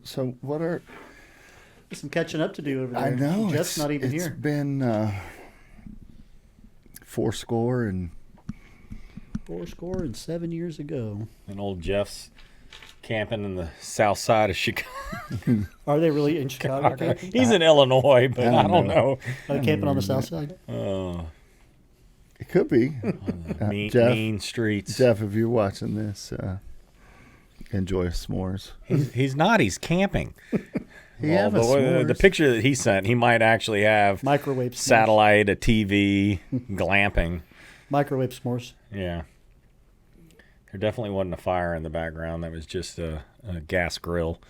So what are? Some catching up to do over there. I know. Jeff's not even It's here. been 4 and 7 years ago. And old Jeff's camping in the south side of Chicago. Are they really in Chicago? camping? He's in Illinois, but I don't know. Are they camping on the south side? It could be. Mean streets. Jeff, if you're watching this, enjoy s'mores. He's not. He's camping. The picture that he sent, he might actually have Microwave s'mores. satellite, a TV, glamping. Microwave s'mores. Yeah. There definitely wasn't a fire in the background. That was just a gas grill.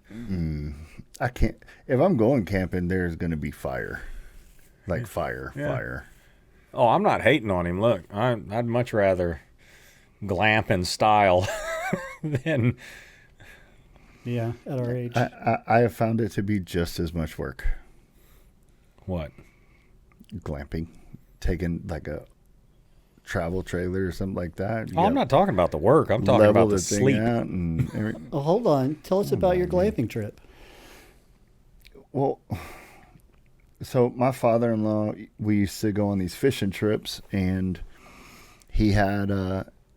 I can't. If I'm going camping, there's going to be fire. Like fire. Oh, I'm not hating on him. Look, I'd much rather glamp in style than... Yeah, at our age. I have found it to be just as much work. What? Glamping. Taking like a travel trailer or something like that. Oh, I'm not talking about the work. I'm talking about the thing sleep. out and Oh, hold on. Tell us about your glamping trip. Well, so my father-in-law, we used to go on these fishing trips, and he had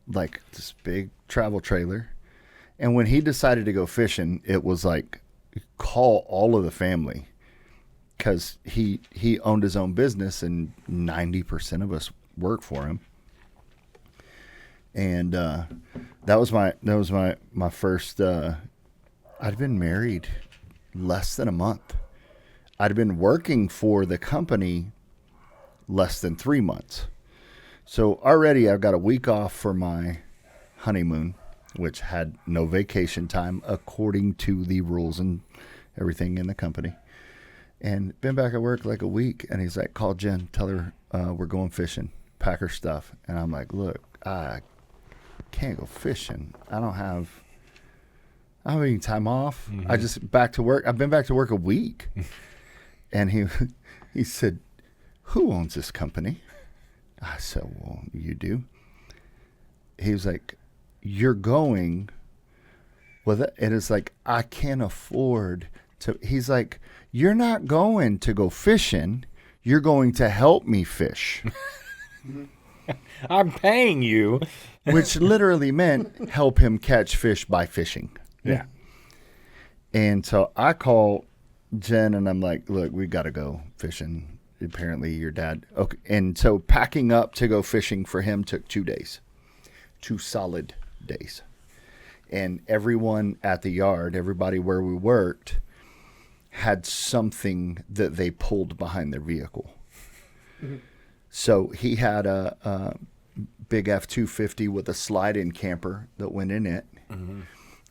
like this big travel trailer. And when he decided to go fishing, it was like call all of the family, because he owned his own business and 90% of us worked for him. And that was my first. I'd been married less than a month. I'd been working for the company less than 3 months. So already I've got a week off for my honeymoon, which had no vacation time according to the rules and everything in the company. And been back at work like a week, and he's like, call Jen, tell her we're going fishing, pack her stuff. And I'm like, look, I can't go fishing. I don't have any time off. Mm-hmm. I just back to work. I've been back to work a week. And he said, who owns this company? I said, well, you do. He was like, you're going with it. And it's like, I can't afford to. He's like, you're not going to go fishing. You're going to help me fish. I'm paying you. Which literally meant help him catch fish by fishing. Yeah. And so I call Jen and I'm like, look, we got to go fishing. Apparently your dad. Okay. And so packing up to go fishing for him took 2 days. 2 solid days. And everyone at the yard, everybody where we worked, had something that they pulled behind their vehicle. Mm-hmm. So he had a big F-250 with a slide-in camper that went in it. Mm-hmm.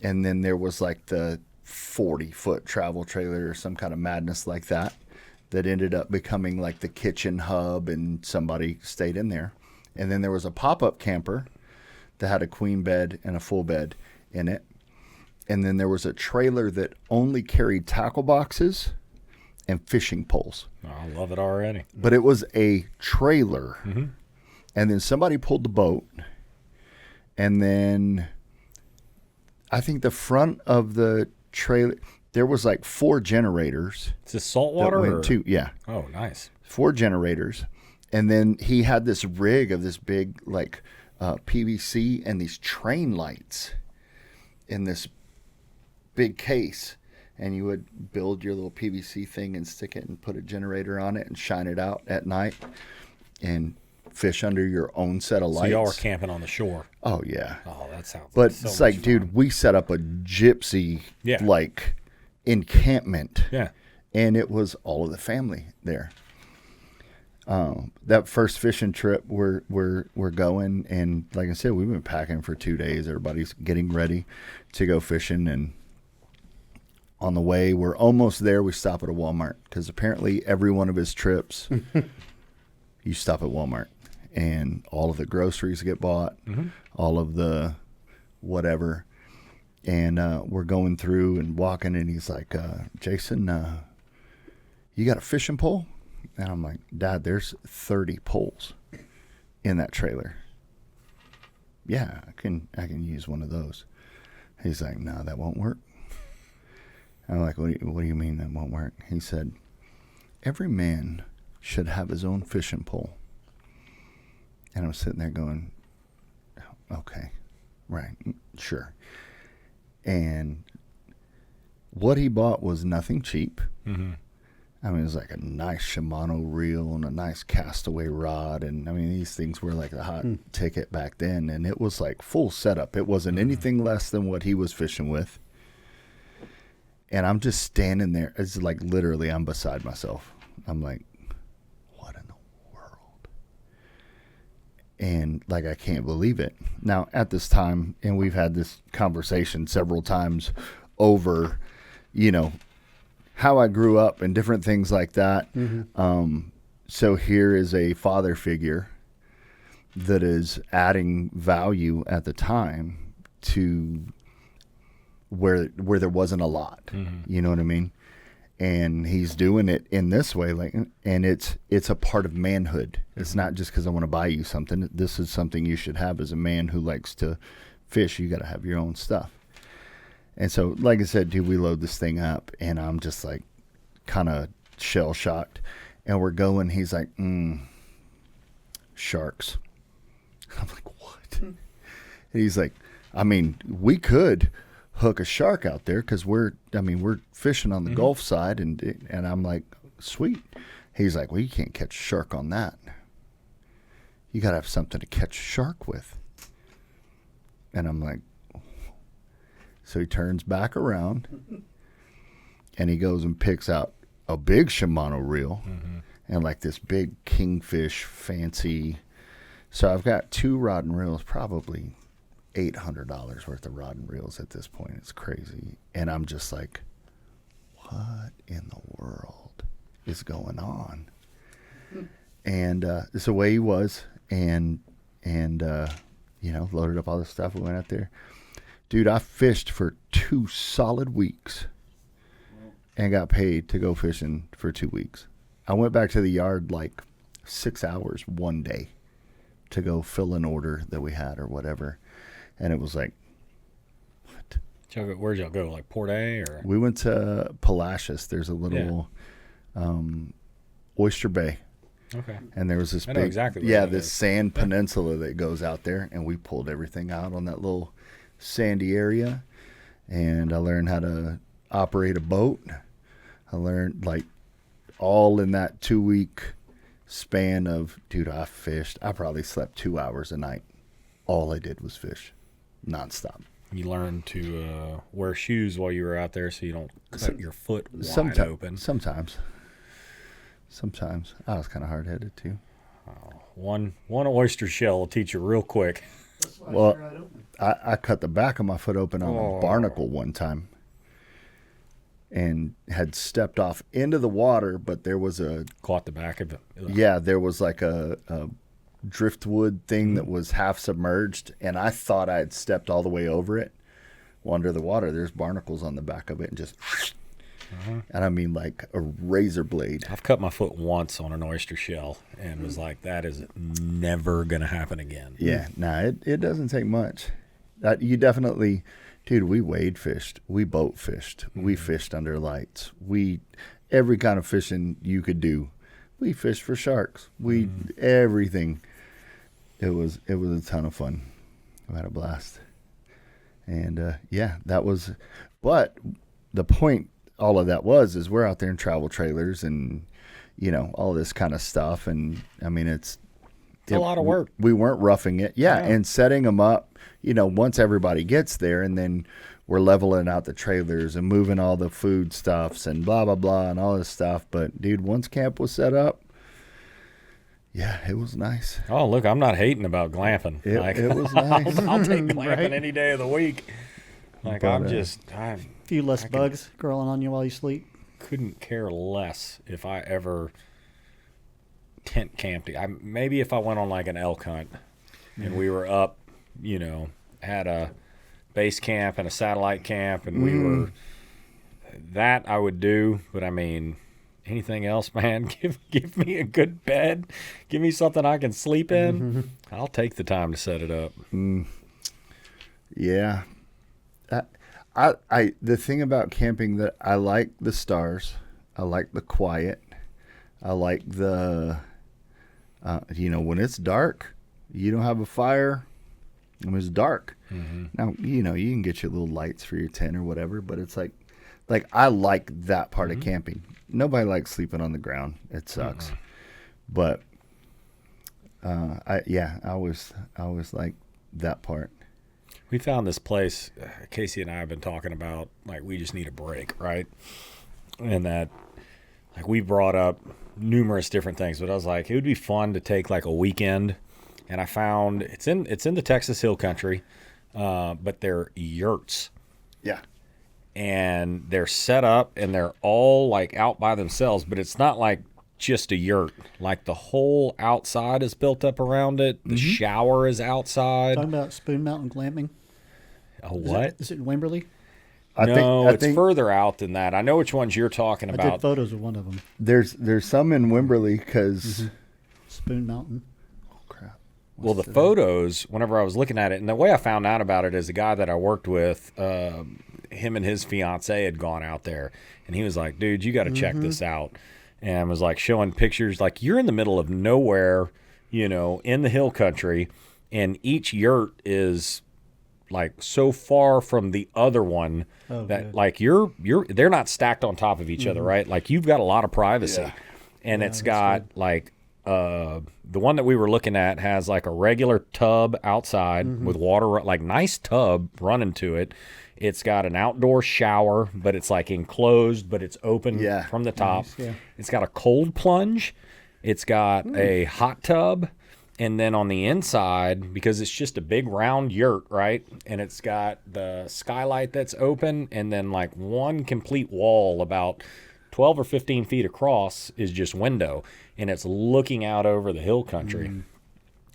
And then there was like the 40-foot travel trailer or some kind of madness like that ended up becoming like the kitchen hub, and somebody stayed in there. And then there was a pop-up camper that had a queen bed and a full bed in it. And then there was a trailer that only carried tackle boxes and fishing poles. Oh, I love it already. But it was a trailer. Mm-hmm. And then somebody pulled the boat. And then I think the front of the trailer, there was like 4 generators. Is this saltwater? Yeah. Oh, nice. 4 generators. And then he had this rig of this big like PVC and these train lights in this big case. And you would build your little PVC thing and stick it and put a generator on it and shine it out at night and fish under your own set of lights. So y'all were camping on the shore. Oh, yeah. Oh, that sounds But so it's like, fun. dude, we set up a gypsy, like, encampment. Yeah. And it was all of the family there. That first fishing trip, we're going, and like I said, we've been packing for 2 days. Everybody's getting ready to go fishing, and on the way, we're almost there. We stop at a Walmart, because apparently every one of his trips, you stop at Walmart, and all of the groceries get bought, all of the whatever. And we're going through and walking, and he's like, Jason, you got a fishing pole? And I'm like, Dad, there's 30 poles in that trailer. Yeah, I can use one of those. He's like, no, that won't work. I'm like, what do you mean that won't work? He said, every man should have his own fishing pole. And I'm sitting there going, okay, right, sure. And what he bought was nothing cheap. Mm-hmm. I mean, it was like a nice Shimano reel and a nice castaway rod. And I mean, these things were like the hot ticket back then. And it was like full setup. It wasn't anything less than what he was fishing with. And I'm just standing there. It's like literally I'm beside myself. I'm like, what in the world? And like, I can't believe it. Now, at this time, and we've had this conversation several times over, you know, how I grew up and different things like that. Mm-hmm. So here is a father figure that is adding value at the time to where there wasn't a lot. Mm-hmm. You know what I mean? And he's doing it in this way, like, and it's a part of manhood. It's not just because I want to buy you something. This is something you should have as a man who likes to fish. You got to have your own stuff. And so, like I said, dude, we load this thing up, and I'm just like kind of shell shocked. And we're going. He's like, sharks. I'm like, what? And he's like, I mean, we could hook a shark out there because we're fishing on the Gulf side, and I'm like, sweet. He's like, well, you can't catch a shark on that. You got to have something to catch a shark with. And I'm like, so he turns back around and he goes and picks out a big Shimano reel and like this big kingfish fancy. So I've got 2 rod and reels, probably $800 worth of rod and reels at this point. It's crazy. And I'm just like, what in the world is going on? And it's the way he was. And you know, loaded up all this stuff. We went out there. Dude, I fished for 2 solid weeks and got paid to go fishing for 2 weeks. I went back to the yard like 6 hours one day to go fill an order that we had or whatever. And it was like, what? Where'd y'all go? Like Port A or? We went to Palacios. There's a little Oyster Bay. Okay. And there was this I know big, exactly where that this is. sand peninsula that goes out there. And we pulled everything out on that little sandy area. And I learned how to operate a boat. I learned like all in that 2-week span of, dude, I fished. I probably slept 2 hours a night. All I did was fish nonstop. You learned to wear shoes while you were out there so you don't cut your foot wide open. Sometimes. I was kind of hard-headed too. One oyster shell will teach you real quick. Well, I cut the back of my foot open on a barnacle one time and had stepped off into the water, but there was Caught the back of it. there was like a driftwood thing that was half submerged, and I thought I had stepped all the way over it. Well, under the water, there's barnacles on the back of it, and just, and I mean like a razor blade. I've cut my foot once on an oyster shell and was like, that is never going to happen again. Yeah, it doesn't take much. You definitely, dude, we wade fished, we boat fished, we fished under lights, every kind of fishing you could do. We fished for sharks. Everything. It was a ton of fun. I had a blast. And that was. But the point, all of that is we're out there in travel trailers and, you know, all this kind of stuff. And I mean, it's a lot of work. We weren't roughing it. Yeah, and setting them up. You know, once everybody gets there, and then we're leveling out the trailers and moving all the food stuffs and blah, blah, blah, and all this stuff. But, dude, once camp was set up, yeah, it was nice. Oh, look, I'm not hating about glamping. It was nice. I'll take glamping any day of the week. Like, I A few less bugs crawling on you while you sleep. couldn't care less if I ever tent camped. Maybe if I went on like an elk hunt and we were up, you know, had a base camp and a satellite camp and we were, that I would do. But I mean, anything else, man, give me a good bed. Give me something I can sleep in. I'll take the time to set it up. Yeah. I the thing about camping that I like the stars, I like the quiet, I like the, when it's dark, you don't have a fire, when it's dark. Mm-hmm. Now, you can get your little lights for your tent or whatever, but it's like I like that part of camping. Nobody likes sleeping on the ground. It sucks. But I always like that part. We found this place, Casey and I have been talking about, like, we just need a break, right? And that, like, we brought up numerous different things, but I was like, it would be fun to take, like, a weekend. And I found it's in the Texas Hill Country, but they're yurts. Yeah. And they're set up, and they're all, like, out by themselves, but it's not like just a yurt. Like, the whole outside is built up around it. The shower is outside. Talking about Spoon Mountain glamping. A what? Is it in Wimberley? I think further out than that. I know which ones you're talking I about. did photos of one of them. There's some in Wimberley because Spoon Mountain. crap. Well, the photos, whenever I was looking at it, and the way I found out about it is the guy that I worked with, him and his fiance had gone out there, and he was like, dude, you got to check this out. And was like showing pictures, like you're in the middle of nowhere, in the hill country, and each yurt is like so far from the other one that like they're not stacked on top of each other, right? Like you've got a lot of privacy. And it's got like the one that we were looking at has like a regular tub outside with water, like nice tub running to it. It's got an outdoor shower, but it's like enclosed, but it's open from the top. Nice, yeah. It's got a cold plunge. It's got a hot tub. And then on the inside, because it's just a big round yurt, right? And it's got the skylight that's open, and then like one complete wall about 12 or 15 feet across is just window. And it's looking out over the hill country.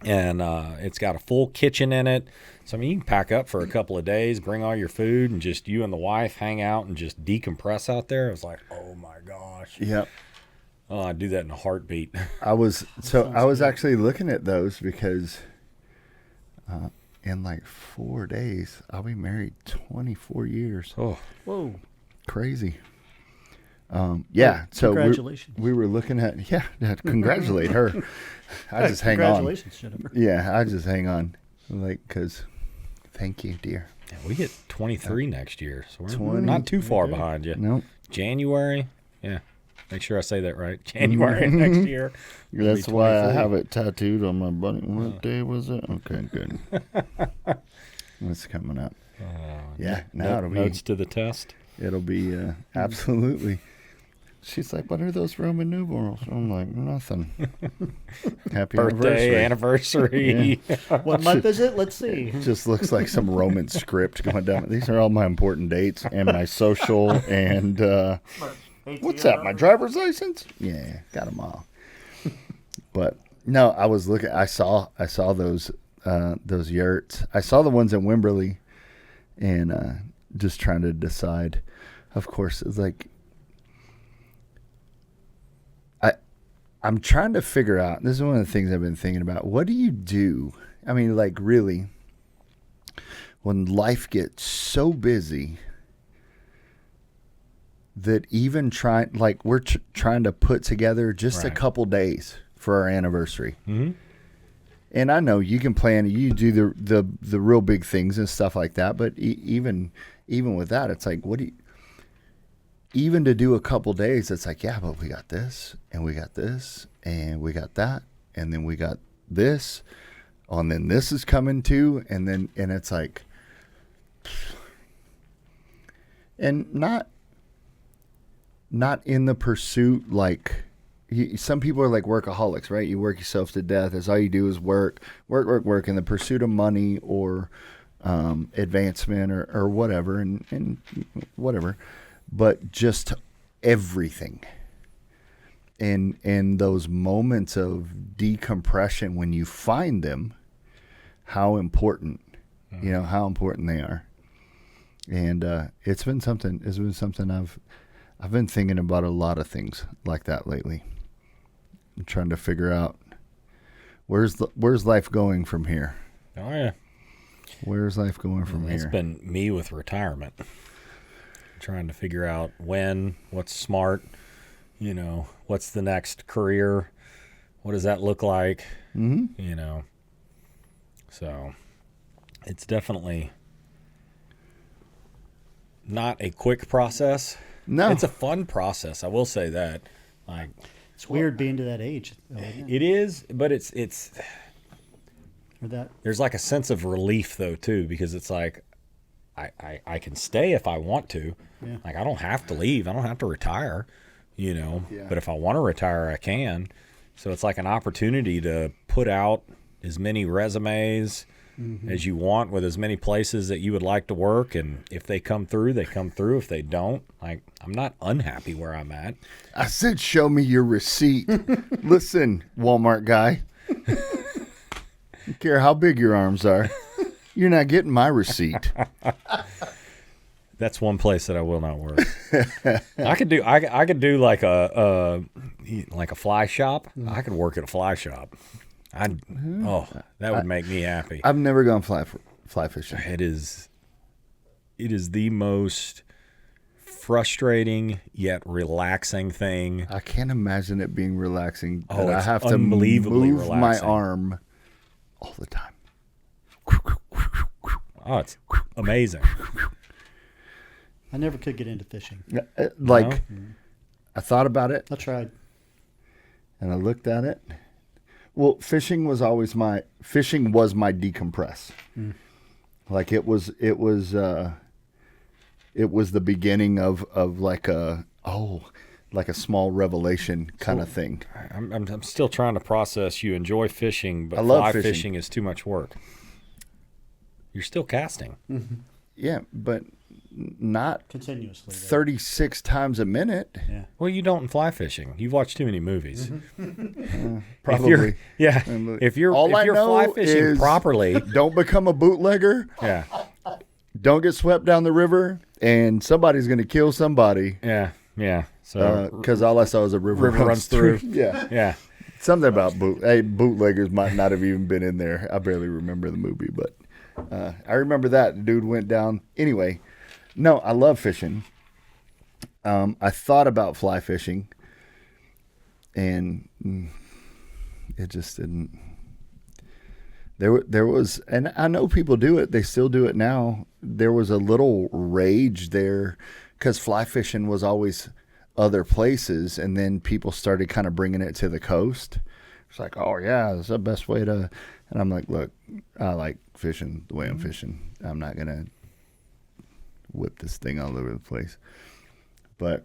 And it's got a full kitchen in it. So, I mean, you can pack up for a couple of days, bring all your food, and just you and the wife hang out and just decompress out there. It was like, oh, my gosh. Yep. Oh, I'd do that in a heartbeat. I was actually looking at those because in like 4 days, I'll be married 24 years. Oh, Whoa. Crazy. Yeah. So Congratulations. we were looking at, congratulate her. I just hang on. Congratulations, Jennifer. Yeah, I just hang on. Like, because thank you, dear. yeah, we hit 23 next year, so we're 20. not too far behind you. Nope. January, yeah. Make sure I say that right. January next year. That's why I have it tattooed on my body. What day was it? Okay, good. It's coming up. Yeah, now it'll be Notes to the test. It'll be absolutely. She's like, "What are those Roman numerals?" I'm like, "Nothing." Happy Birthday, anniversary. anniversary. What month is it? Let's see. It just looks like some Roman script going down. These are all my important dates and my social and what's that? My driver's license? Yeah, got them all. But no, I was looking. I saw those yurts. I saw the ones in Wimberley, and just trying to decide. Of course, it's like I'm trying to figure out. This is one of the things I've been thinking about. What do you do? I mean, like really, when life gets so busy that even we're trying to put together just a couple days for our anniversary. Mm-hmm. And I know you can plan, you do the real big things and stuff like that. But even with that, it's like, what do you, even to do a couple days, it's like, yeah, but we got this and we got this and we got that. And then we got this, and then this is coming too. And it's like, and not in the pursuit, like some people are like workaholics, right? You work yourself to death. That's all you do is work in the pursuit of money or advancement or whatever and whatever, but just everything. And those moments of decompression, when you find them, how important, how important they are. And it's been something I've been thinking about a lot of things like that lately. I'm trying to figure out where's life going from here. Oh yeah, where's life going from It's here? been me with retirement. trying to figure out what's smart, what's the next career, what does that look like, So it's definitely not a quick process. No. It's a fun process. I will say that. Like, It's weird being to that age. Though, isn't it? it is, but it's Or that. there's like a sense of relief though too, because it's like I can stay if I want to. Yeah. Like I don't have to leave. I don't have to retire, Yeah. But if I want to retire, I can. So it's like an opportunity to put out as many resumes as you want with as many places that you would like to work. And if they come through, they come through. If they don't, like I'm not unhappy where I'm at. I said, show me your receipt. Listen, Walmart guy. Don't care how big your arms are. You're not getting my receipt. That's one place that I will not work. I could do like a fly shop. I could work at a fly shop. That would make me happy. I've never gone fly fishing. It is the most frustrating yet relaxing thing. I can't imagine it being relaxing. Oh, but I it's have to unbelievably move my relaxing. arm all the time. Oh, it's amazing. I never could get into fishing. Like, I thought about it I tried. and I looked at it. Well, fishing was my decompress. Like it was the beginning of like a small revelation kind of thing. I'm still trying to process. You enjoy fishing, but I love fly fishing. fishing is too much work. You're still casting. Yeah, but not Continuously. though. 36 times a minute. Yeah. Well, you don't in fly fishing. You've watched too many movies. Probably. If you're All I know fly fishing is- properly, Don't become a bootlegger. yeah, Don't get swept down the river, and somebody's going to kill somebody. yeah. So Because all I saw was a river runs through. Yeah. yeah, Something about bootleggers might not have even been in there. I barely remember the movie, but I remember that. The dude went down. Anyway, no, I love fishing. I thought about fly fishing, and it just didn't. There was, and I know people do it. They still do it now. There was a little rage there because fly fishing was always other places, and then people started kind of bringing it to the coast. It's like, oh yeah, that's the best way to. And I'm like, look, I like fishing the way I'm fishing. I'm not gonna whip this thing all over the place. But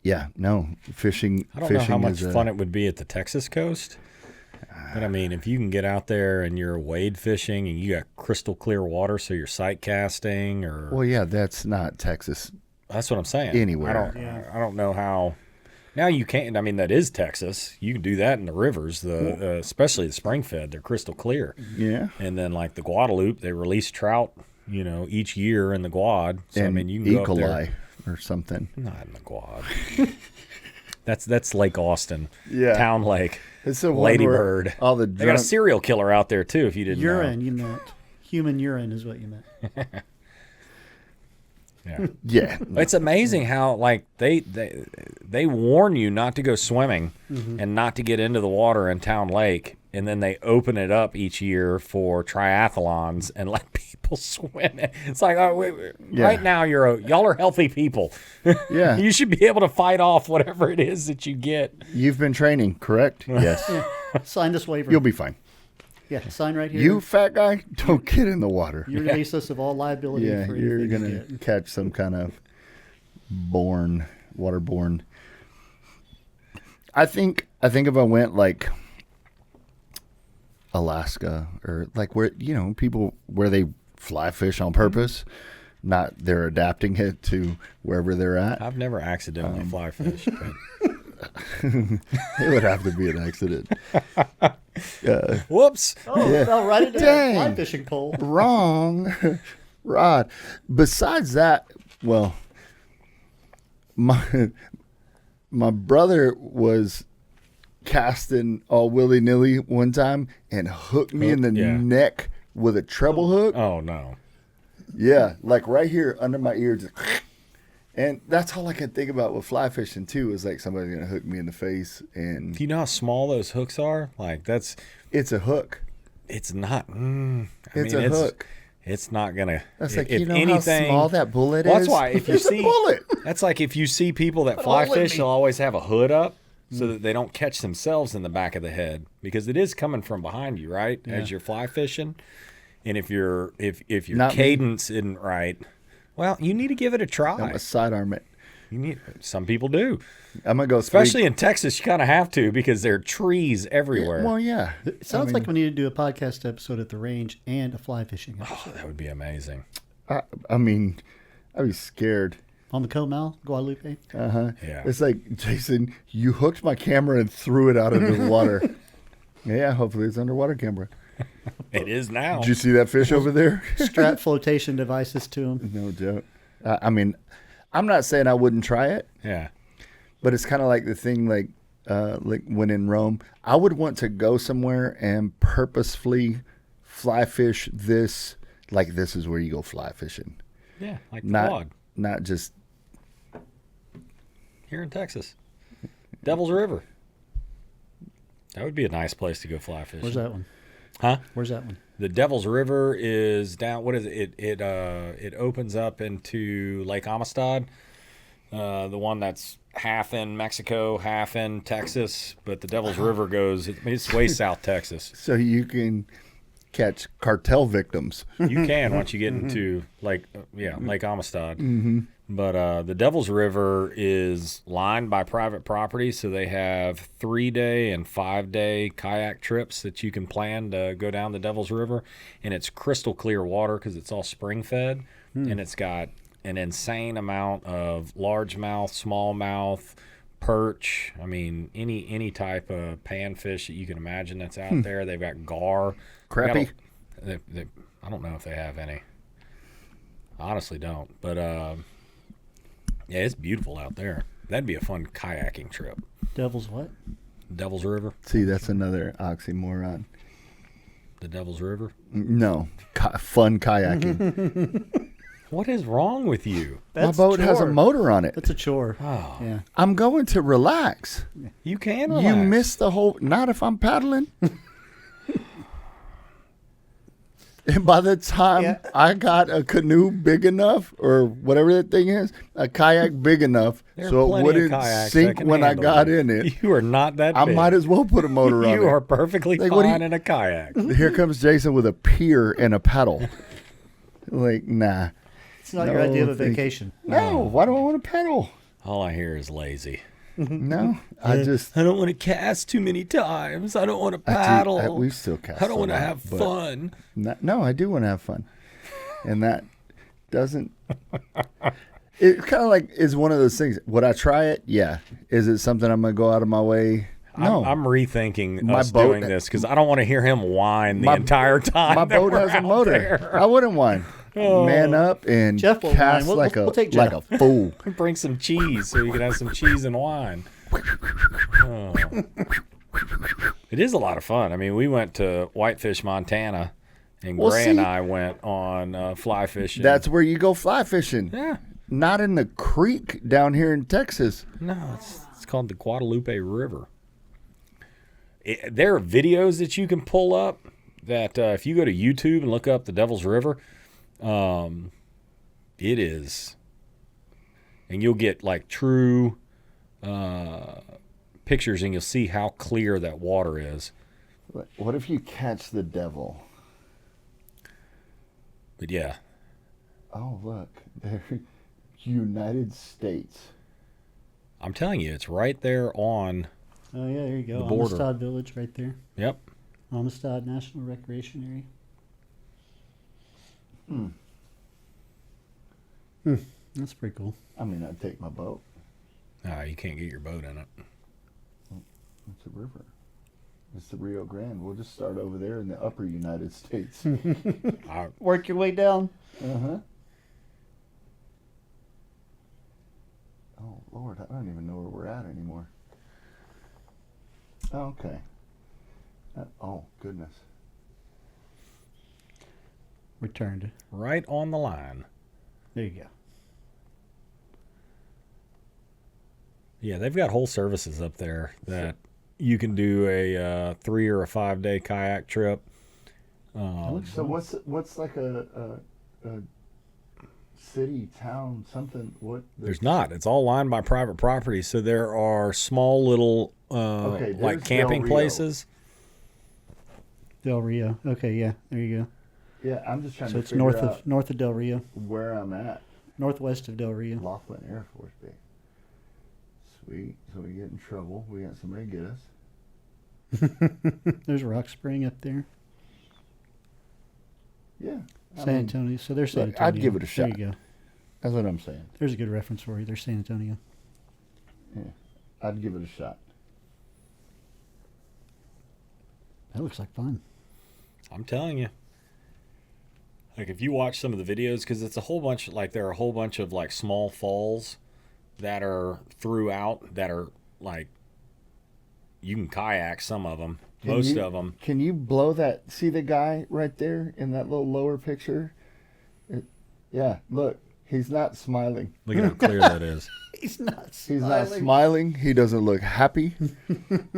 yeah, no, fishing. I don't know how much is fun it would be at the Texas coast. But I mean, if you can get out there and you're wade fishing and you got crystal clear water, so you're sight casting, or Well, yeah, that's not Texas. that's what I'm saying. Anywhere. I don't know how. Now you can't. I mean, that is Texas. You can do that in the rivers, especially the spring fed. They're crystal clear. Yeah. And then like the Guadalupe, they release trout, each year in the Guad. So And I mean, you can E. go up coli there. or something. Not in the Guad. That's Lake Austin. Yeah. Town Lake. It's the one Lady where Bird. all the They got a drunk- serial killer out there too. If you didn't Urine, know. you meant. Human urine is what you meant. Yeah. Yeah. It's amazing how like they warn you not to go swimming and not to get into the water in Town Lake, and then they open it up each year for triathlons and let people swim. It's like, oh, wait. Yeah. Right now y'all are healthy people. Yeah. You should be able to fight off whatever it is that you get. You've been training, correct? Yes. Sign this waiver. You'll be fine. Yeah, sign right here. You fat guy, don't get in the water. You release us of all liability Yeah, for you're anything gonna you get. catch some kind of waterborne. I think if I went like Alaska or like where people where they fly fish on purpose, not they're adapting it to wherever they're at. I've never accidentally fly fished. But It would have to be an accident. whoops. Oh, Yeah. it fell right into Dang. that fly fishing pole. Wrong, Rod. Besides that, well, my brother was casting all willy nilly one time and hooked me in the Yeah. neck with a treble hook. Oh no. Yeah, like right here under my ear. Just, And that's all I can think about with fly fishing too. Is like somebody's gonna hook me in the face, and Do you know how small those hooks are? Like it's a hook. it's not. It's a hook. It's not gonna. That's like, if you know anything, how small that bullet well, is? that's why if you It's see a bullet. that's like if you see people that Put a fly hole in fish, me. they'll always have a hood up so that they don't catch themselves in the back of the head because it is coming from behind you, right? As you're fly fishing, and if your Not me. cadence isn't right, well, you need to give it a try. I'm gonna sidearm it. Some people do, I'm gonna go especially in Texas. You kind of have to because there are trees everywhere. Well, yeah. It sounds like we need to do a podcast episode at the range and a fly fishing episode. Oh, that would be amazing. I mean, I'd be scared. On the Comal, Guadalupe. Yeah. Yeah. It's like, Jason, you hooked my camera and threw it out into the water. Yeah, hopefully it's underwater camera. It is now. Did you see that fish over there? Strap flotation devices to them. No joke. I mean, I'm not saying I wouldn't try it, Yeah. but it's kind of like the thing, like when in Rome, I would want to go somewhere and purposefully fly fish this. Like, this is where you go fly fishing, Yeah, like the not quad not just. here in Texas. Devil's River. That would be a nice place to go fly fishing. Where's that one? Huh? Where's that one? The Devil's River is down. What is it? It opens up into Lake Amistad, the one that's half in Mexico, half in Texas. But the Devil's River goes. It's way south Texas. So you can catch cartel victims. You can once you get into Lake Amistad. Mm-hmm. But the Devil's River is lined by private property, so they have 3-day and 5-day kayak trips that you can plan to go down the Devil's River, and it's crystal clear water because it's all spring fed, and it's got an insane amount of largemouth, smallmouth, perch. I mean, any type of panfish that you can imagine that's out there. They've got gar, Crappie. I don't know if they have any. I honestly don't, but yeah, it's beautiful out there. That'd be a fun kayaking trip. Devil's what? Devil's River. See, that's another oxymoron. The Devil's River. No, fun kayaking. What is wrong with you? My boat has a motor on it. That's a chore. Oh, Yeah. I'm going to relax. you can relax. You missed the whole. Not if I'm paddling. And by the time I got a canoe big enough, or whatever that thing is, a kayak big enough, There are so it plenty of wouldn't kayaks sink that can when I handle got it. in it. You are not that I big. might as well put a motor on it. You are perfectly Like, what do fine you- in a kayak. Here comes Jason with a pier and a paddle. Like, nah. It's not your idea of a thank you. vacation. No, why do I want to pedal? All I hear is lazy. No, I just. I don't want to cast too many times. I don't want to I do- paddle. we still cast. I don't a want to lot, have but fun. No, I do want to have fun, and that doesn't. It kind of like is one of those things. Would I try it? Yeah. Is it something I'm gonna go out of my way? No. I'm rethinking My us boat- doing this because I don't want to hear him whine the My- entire time. My that boat we're has a out motor. there. I wouldn't whine. Man up and Jeff will cast whine. like We'll take like Jeff. a fool. Bring some cheese so you can have some cheese and wine. Oh. It is a lot of fun. I mean, we went to Whitefish, Montana, and Well, Gray and see- I went on fly fishing. That's where you go fly fishing. yeah. Not in the creek down here in Texas. No, it's called the Guadalupe River. There are videos that you can pull up that if you go to YouTube and look up the Devil's River, it is, and you'll get like true pictures, and you'll see how clear that water is. What if you catch the devil? But yeah, Oh, look. They're United States. I'm telling you, it's right there on. Oh, yeah, there you go. The border. Amistad Village right there. Yep. Amistad National Recreation Area. That's pretty cool. I mean, I'd take my boat. You can't get your boat in it. It's a river. It's the Rio Grande. We'll just start over there in the upper United States. Work your way down. Uh-huh. Oh, Lord, I don't even know where we're at anymore. Oh, okay. Oh, goodness. Returned. Right on the line. There you go. Yeah, they've got whole services up there that you can do a 3 or a 5 day kayak trip. So what's like a city, town, something? What? There's not. It's all lined by private property. So there are small little Okay, like there's camping Del Rio. places. Del Rio. Okay, yeah, there you go. Yeah, I'm just trying So to it's figure north out of Del Rio, where I'm at. northwest of Del Rio. Laughlin Air Force Base. Sweet. So we get in trouble. We got somebody to get us. There's Rock Spring up there. Yeah. San Antonio. So there's San look, Antonio. I'd give it a shot. There you go. That's what I'm saying. There's a good reference for you. There's San Antonio. Yeah. I'd give it a shot. That looks like fun. I'm telling you. Like if you watch some of the videos, because it's a whole bunch, like there are a whole bunch of like small falls that are throughout that are like you can kayak some of them, most of them. Can you blow that? See the guy right there in that little lower picture? Yeah, look, he's not smiling. Look at how clear that is. He's not He's not smiling. He doesn't look happy.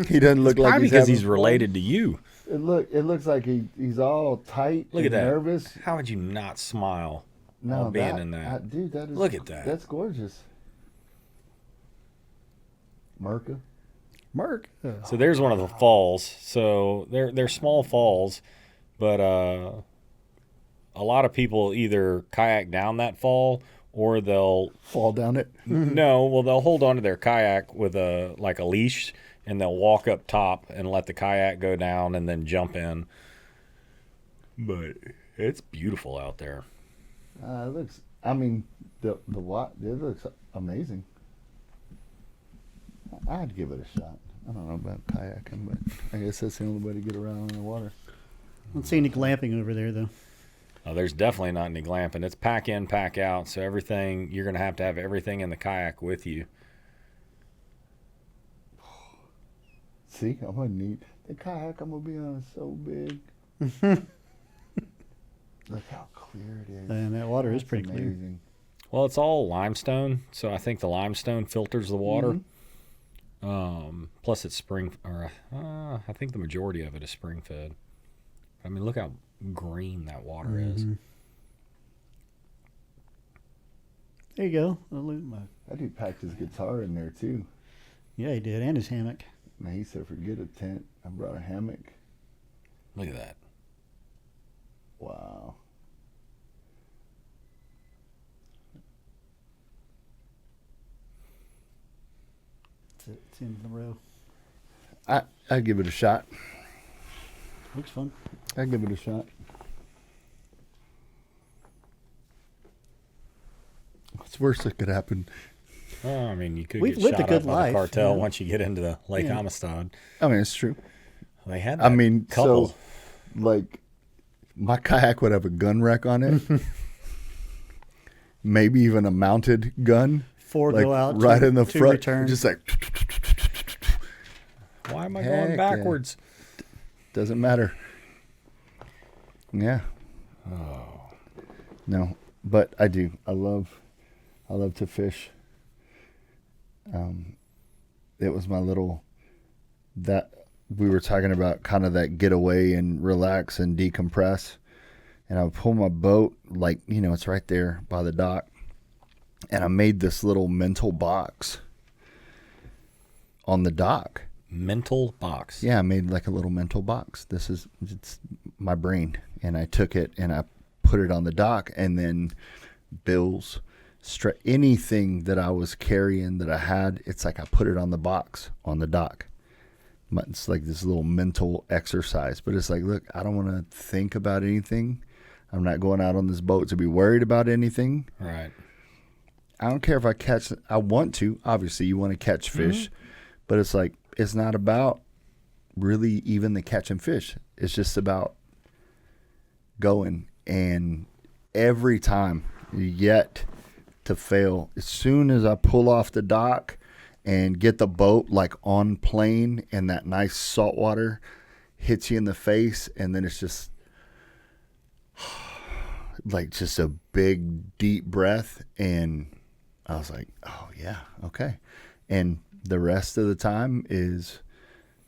He doesn't look like Probably he's because having he's fun. related to you. It looks like he's all tight. Look at and that. Nervous. How would you not smile No, while being in that? dude, that is. Look at that. That's gorgeous. Merca. Mark. So there's one of the falls. So they're small falls, but a lot of people either kayak down that fall or they'll Fall down it. no, well they'll hold onto their kayak with a leash and they'll walk up top and let the kayak go down and then jump in. But it's beautiful out there. It looks. I mean, the what? It looks amazing. I'd give it a shot. I don't know about kayaking, but I guess that's the only way to get around in the water. I don't see any glamping over there though. There's definitely not any glamping. It's pack in, pack out. So everything you're going to have everything in the kayak with you. See, I'm gonna need the kayak I'm gonna be on is so big. Look how clear it is. And that water is That's pretty clear. amazing. Well, it's all limestone, so I think the limestone filters the water. Plus, it's I think the majority of it is spring fed. I mean, look how green that water is. There you go. I'll loot my- That dude packed his guitar in there too. Yeah, he did, and his hammock. Man, he said, "Forget a tent. I brought a hammock." Look at that. Wow. It's in the row. I'd give it a shot. Looks fun. I'd give it a shot. What's worse that could happen? Well, I mean, you could We've get lived a shot good up by life, the cartel you know? once you get into the Lake Yeah. Amistad. I mean, it's true. They had I that mean, couple. so like my kayak would have a gun rack on it. Maybe even a mounted gun. Four Like go out, right two, in the two front. return. Just like Why am I Heck going yeah. backwards? doesn't matter. Yeah. Oh. No, but I do. I love to fish. It was my little that we were talking about, kind of that getaway and relax and decompress. And I would pull my boat, like, it's right there by the dock. And I made this little mental box on the dock. Mental box. Yeah, I made like a little mental box. It's my brain. And I took it and I put it on the dock, and then bills, anything that I was carrying that I had, it's like I put it on the box on the dock. It's like this little mental exercise. But it's like, look, I don't want to think about anything. I'm not going out on this boat to be worried about anything. Right. I don't care if I want to. Obviously, you want to catch fish. But it's like, it's not about really even the catching fish. It's just about going. And every time, yet to fail, as soon as I pull off the dock and get the boat like on plane, and that nice salt water hits you in the face, and then it's just like just a big deep breath, and I was like, oh yeah, okay. And The rest of the time is,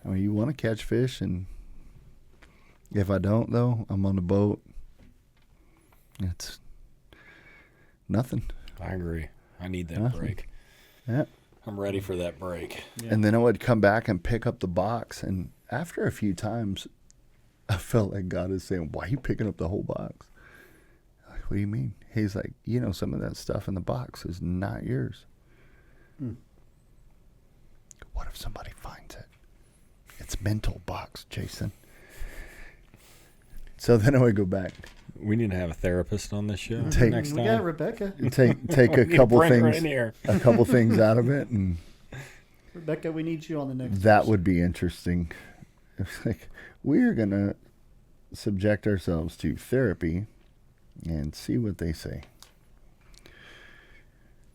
I mean, you want to catch fish, and if I don't, though, I'm on the boat. It's nothing. I agree. I need that Nothing. break. Yeah. I'm ready for that break. Yeah. And then I would come back and pick up the box, and after a few times, I felt like God is saying, "Why are you picking up the whole box?" I'm like, what do you mean? He's like, you know, some of that stuff in the box is not yours. What if somebody finds it? It's mental box, Jason. So then I would go back, We need to have a therapist on this show Take- next We time. got Rebecca. take We a need to couple bring her things, in here. a couple things out of it, and Rebecca, we need you on the next. that episode. would be interesting. It's like, we're gonna subject ourselves to therapy and see what they say.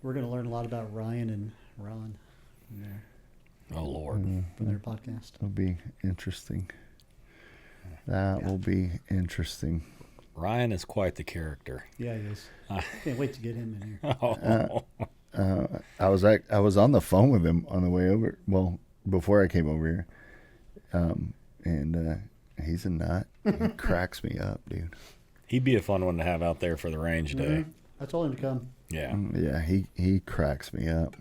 We're going to learn a lot about Ryan and Ron Oh, Lord. from their podcast. It'll be interesting. That will be interesting. Ryan is quite the character. Yeah, he is. Can't wait to get him in here. Oh. I was on the phone with him on the way over. Well, before I came over here, and he's a nut. He cracks me up, dude. He'd be a fun one to have out there for the range day. I told him to come. Yeah. Yeah, he cracks me up.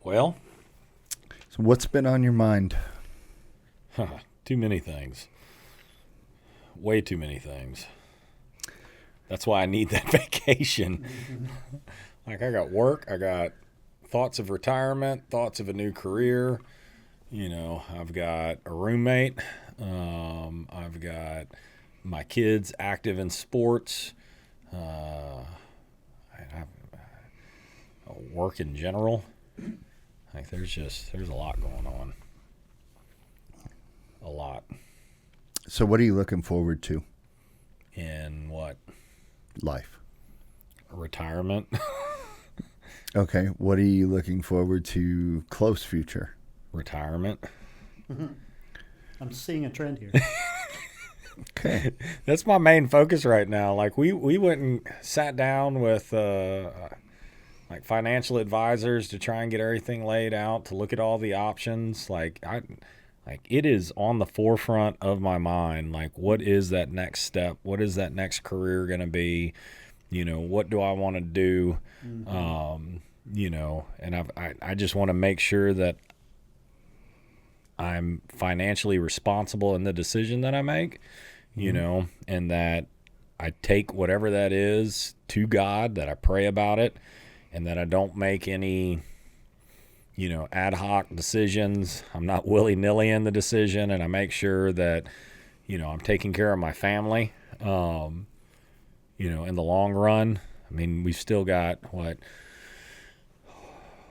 Well, So what's been on your mind? too many things. Way too many things. That's why I need that vacation. Like, I got work, I got thoughts of retirement, thoughts of a new career. You know, I've got a roommate. I've got my kids active in sports. Work in general. Like, there's a lot going on. A lot. So what are you looking forward to? In what? Life. Retirement. Okay. What are you looking forward to close future? Retirement. I'm seeing a trend here. Okay. That's my main focus right now. Like, we went and sat down with like financial advisors to try and get everything laid out, to look at all the options. Like, it is on the forefront of my mind. Like, what is that next step? What is that next career going to be? You know, what do I want to do? You know, and I just want to make sure that I'm financially responsible in the decision that I make, you know, and that I take whatever that is to God, that I pray about it, and that I don't make any, you know, ad hoc decisions. I'm not willy-nilly in the decision, and I make sure that, you know, I'm taking care of my family, you know, in the long run. I mean, we've still got,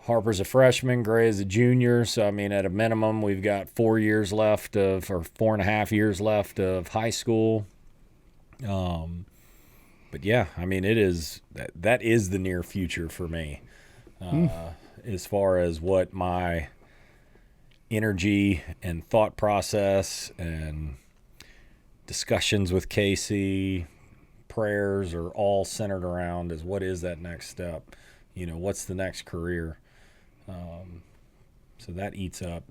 Harper's a freshman, Gray is a junior. So, I mean, at a minimum, we've got 4 years left or 4.5 years left of high school. But yeah, I mean, that is the near future for me. As far as what my energy and thought process and discussions with Casey, prayers are all centered around is what is that next step? You know, what's the next career? So that eats up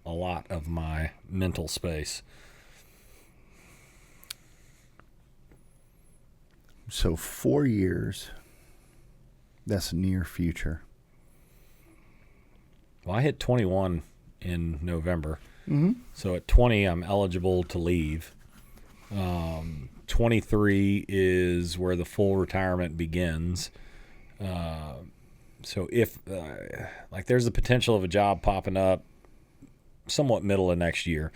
a lot of my mental space. So 4 years. That's near future. Well, I hit 21 in November. So at 20, I'm eligible to leave. 23 is where the full retirement begins. So if, like, there's the potential of a job popping up somewhat middle of next year.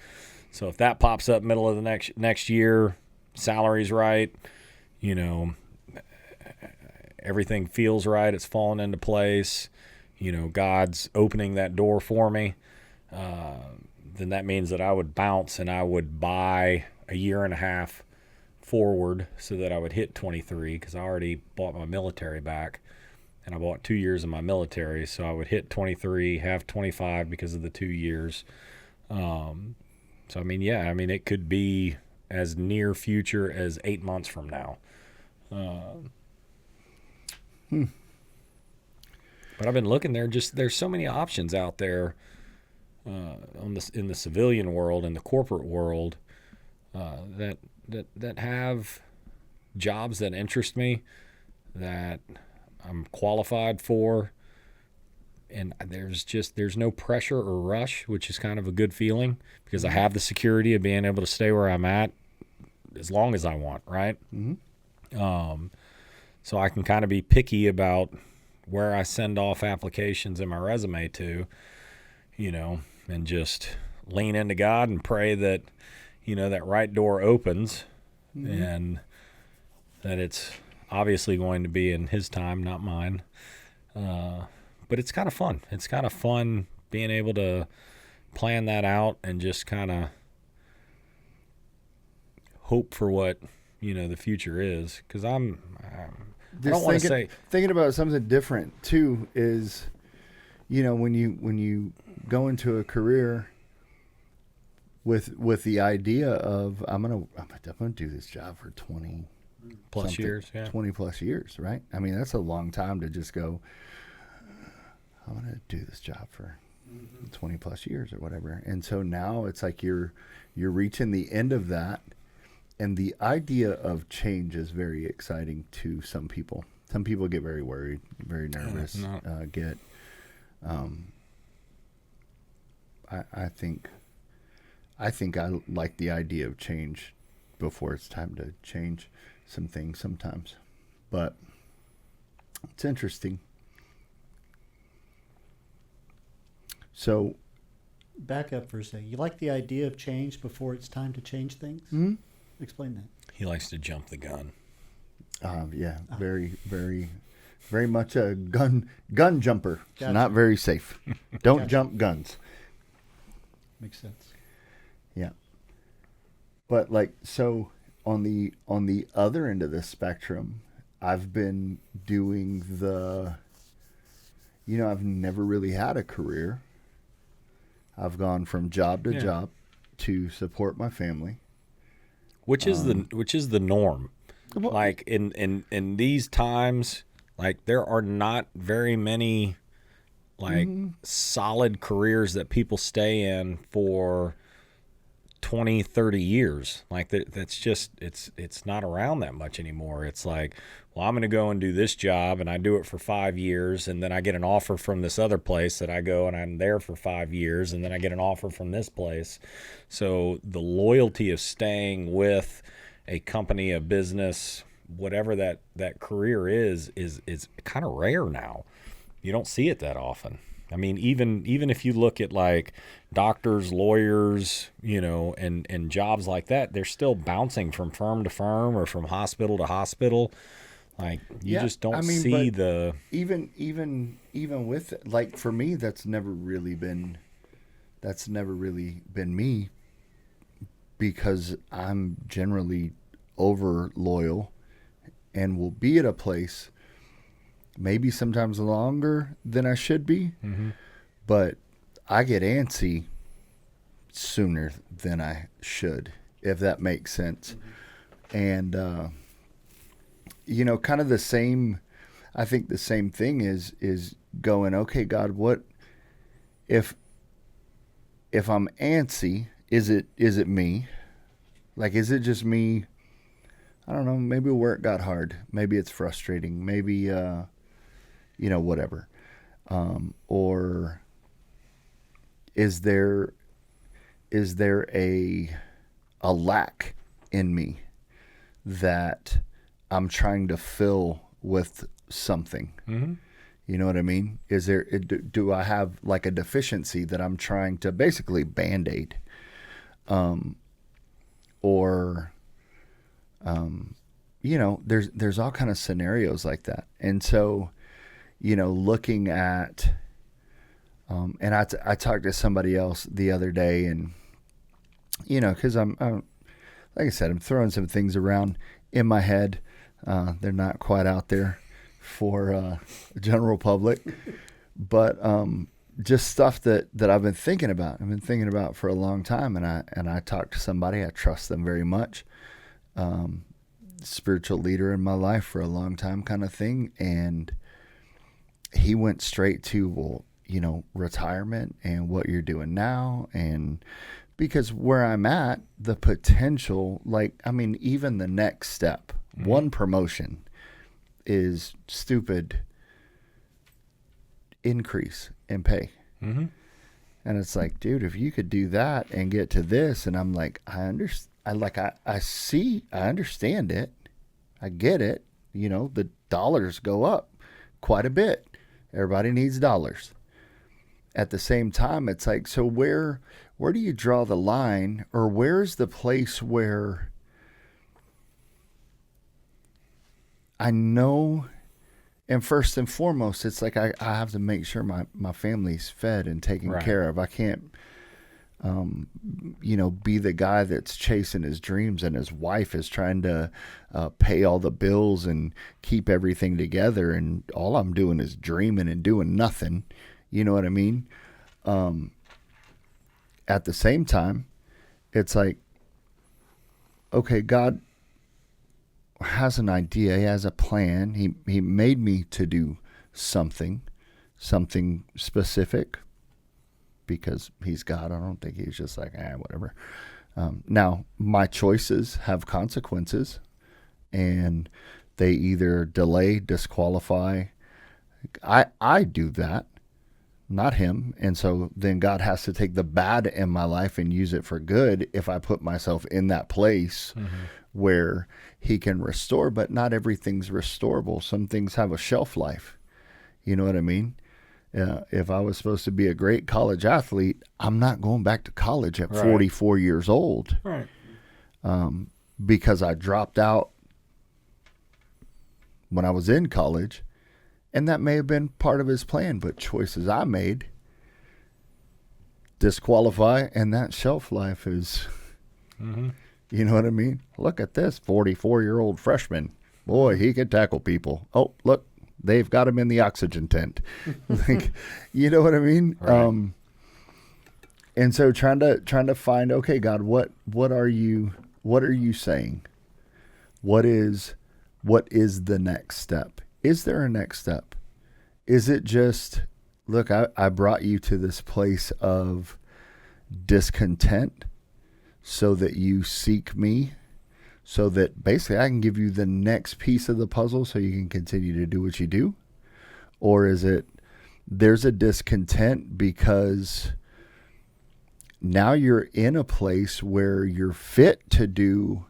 So if that pops up middle of the next year, salary's right, you know, everything feels right, it's falling into place, you know, God's opening that door for me, then that means that I would bounce and I would buy a year and a half forward so that I would hit 23, because I already bought my military back. And I bought 2 years of my military, so I would hit 23, have 25 because of the 2 years. So, I mean, yeah, I mean, it could be as near future as 8 months from now. But I've been looking there. There's so many options out there in the civilian world, in the corporate world, that have jobs that interest me, that I'm qualified for, and there's no pressure or rush, which is kind of a good feeling because I have the security of being able to stay where I'm at as long as I want, right? So I can kind of be picky about where I send off applications in my resume to, and just lean into God and pray that, that right door opens, and that it's obviously going to be in His time, not mine. But it's kind of fun. It's kind of fun being able to plan that out and just kind of hope for what, the future is. Because I don't want to say thinking about something different too is, when you go into a career with the idea of I'm gonna do this job for 20 plus years, 20 plus years, right? I mean, that's a long time to just go, I'm gonna do this job for 20 plus years or whatever. And so now it's like you're reaching the end of that. And the idea of change is very exciting to some people. Some people get very worried, very nervous. I think I like the idea of change before it's time to change some things sometimes. But it's interesting. So, back up for a second. You like the idea of change before it's time to change things? Mm-hmm. Explain that. He likes to jump the gun. Yeah, very, very, very much a gun jumper. It's Gotcha. not very safe. Don't Gotcha. jump guns. Makes sense. Yeah. But so on the other end of the spectrum, I've been doing I've never really had a career. I've gone from job to job to support my family. Which is the norm. Well, Like in these times, like there are not very many solid careers that people stay in for 20, 30 years. Like that's just it's not around that much anymore. It's like, well, I'm going to go and do this job and I do it for 5 years and then I get an offer from this other place that I go and I'm there for 5 years and then I get an offer from this place. So the loyalty of staying with a company, a business, whatever that career is kind of rare now. You don't see it that often. I mean, even if you look at like doctors, lawyers, and jobs like that, they're still bouncing from firm to firm or from hospital to hospital. Like you just don't see the even with it, like for me, that's never really been me, because I'm generally over loyal and will be at a place maybe sometimes longer than I should be, but I get antsy sooner than I should, if that makes sense. And kind of the same, I think the same thing is going, okay, God, what if I'm antsy, is it me? Like, is it just me? I don't know, maybe work got hard, maybe it's frustrating, maybe whatever. Or is there a lack in me that I'm trying to fill with something? You know what I mean? Do I have like a deficiency that I'm trying to basically Band-Aid? There's all kind of scenarios like that. And so, looking at, and I talked to somebody else the other day, and, cause I'm like I said, I'm throwing some things around in my head. They're not quite out there for general public, but just stuff that I've been thinking about. I've been thinking about for a long time, and I talked to somebody. I trust them very much. spiritual leader in my life for a long time kind of thing. And he went straight to, well, you know, retirement and what you're doing now. And because where I'm at, the potential, like, I mean, even the next step, one promotion is stupid increase in pay. Mm-hmm. And it's like, dude, if you could do that and get to this, and I'm like, I understand. I see, I understand it. I get it. You know, the dollars go up quite a bit. Everybody needs dollars. At the same time, it's like, so where do you draw the line, or where's the place where I know, and first and foremost, it's like I have to make sure my family's fed and taken Right. care of. I can't, you know, be the guy that's chasing his dreams and his wife is trying to pay all the bills and keep everything together, and all I'm doing is dreaming and doing nothing. You know what I mean? At the same time, it's like, okay, God has an idea, he has a plan. He made me to do something specific, because he's God. I don't think he's just like, whatever. Now, my choices have consequences, and they either delay, disqualify. I do that, not him. And so then God has to take the bad in my life and use it for good if I put myself in that place where he can restore. But not everything's restorable. Some things have a shelf life. You know what I mean? If I was supposed to be a great college athlete, I'm not going back to college at Right. 44 years old, Right. because I dropped out when I was in college. And that may have been part of his plan, but choices I made disqualify, and that shelf life is, you know what I mean? Look at this 44-year-old freshman. Boy, he could tackle people. Oh, look, they've got him in the oxygen tent. Like, you know what I mean? Right. And so trying to find, okay, God, what are you saying? What is the next step? Is there a next step? Is it just, look, I brought you to this place of discontent so that you seek me, so that basically I can give you the next piece of the puzzle so you can continue to do what you do? Or is it, there's a discontent because now you're in a place where you're fit to do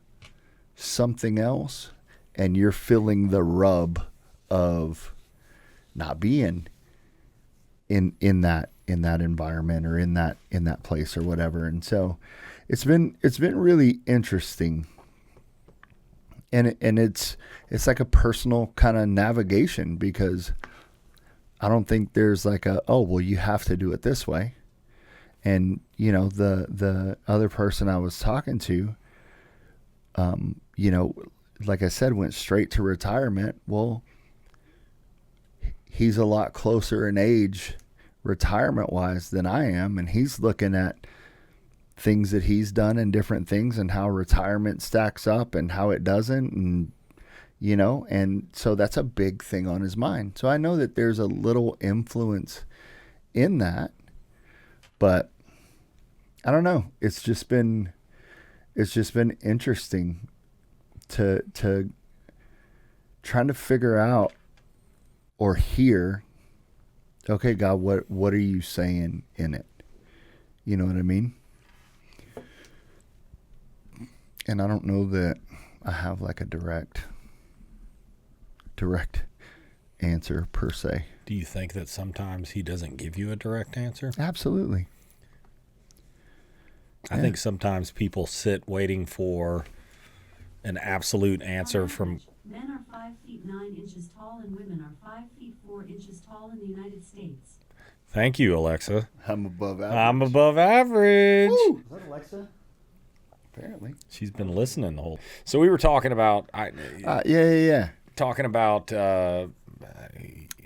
something else, and you're feeling the rub of not being in that environment or in that place or whatever. And so it's been really interesting. And it's like a personal kind of navigation, because I don't think there's like you have to do it this way. And you know, the other person I was talking to, you know, like I said, went straight to retirement. Well, he's a lot closer in age retirement wise than I am. And he's looking at things that he's done and different things and how retirement stacks up and how it doesn't. And, you know, and so that's a big thing on his mind. So I know that there's a little influence in that, but I don't know. It's just been interesting to trying to figure out or hear, okay, God, what are you saying in it? You know what I mean? And I don't know that I have like a direct answer per se. Do you think that sometimes he doesn't give you a direct answer? Absolutely. I think sometimes people sit waiting for an absolute answer from... Men are 5 feet 9 inches tall and women are 5 feet 4 inches tall in the United States. Thank you, Alexa. I'm above average. I'm above average. Woo! Is that Alexa? Apparently. She's been listening the whole... So we were talking about... Yeah. Talking about...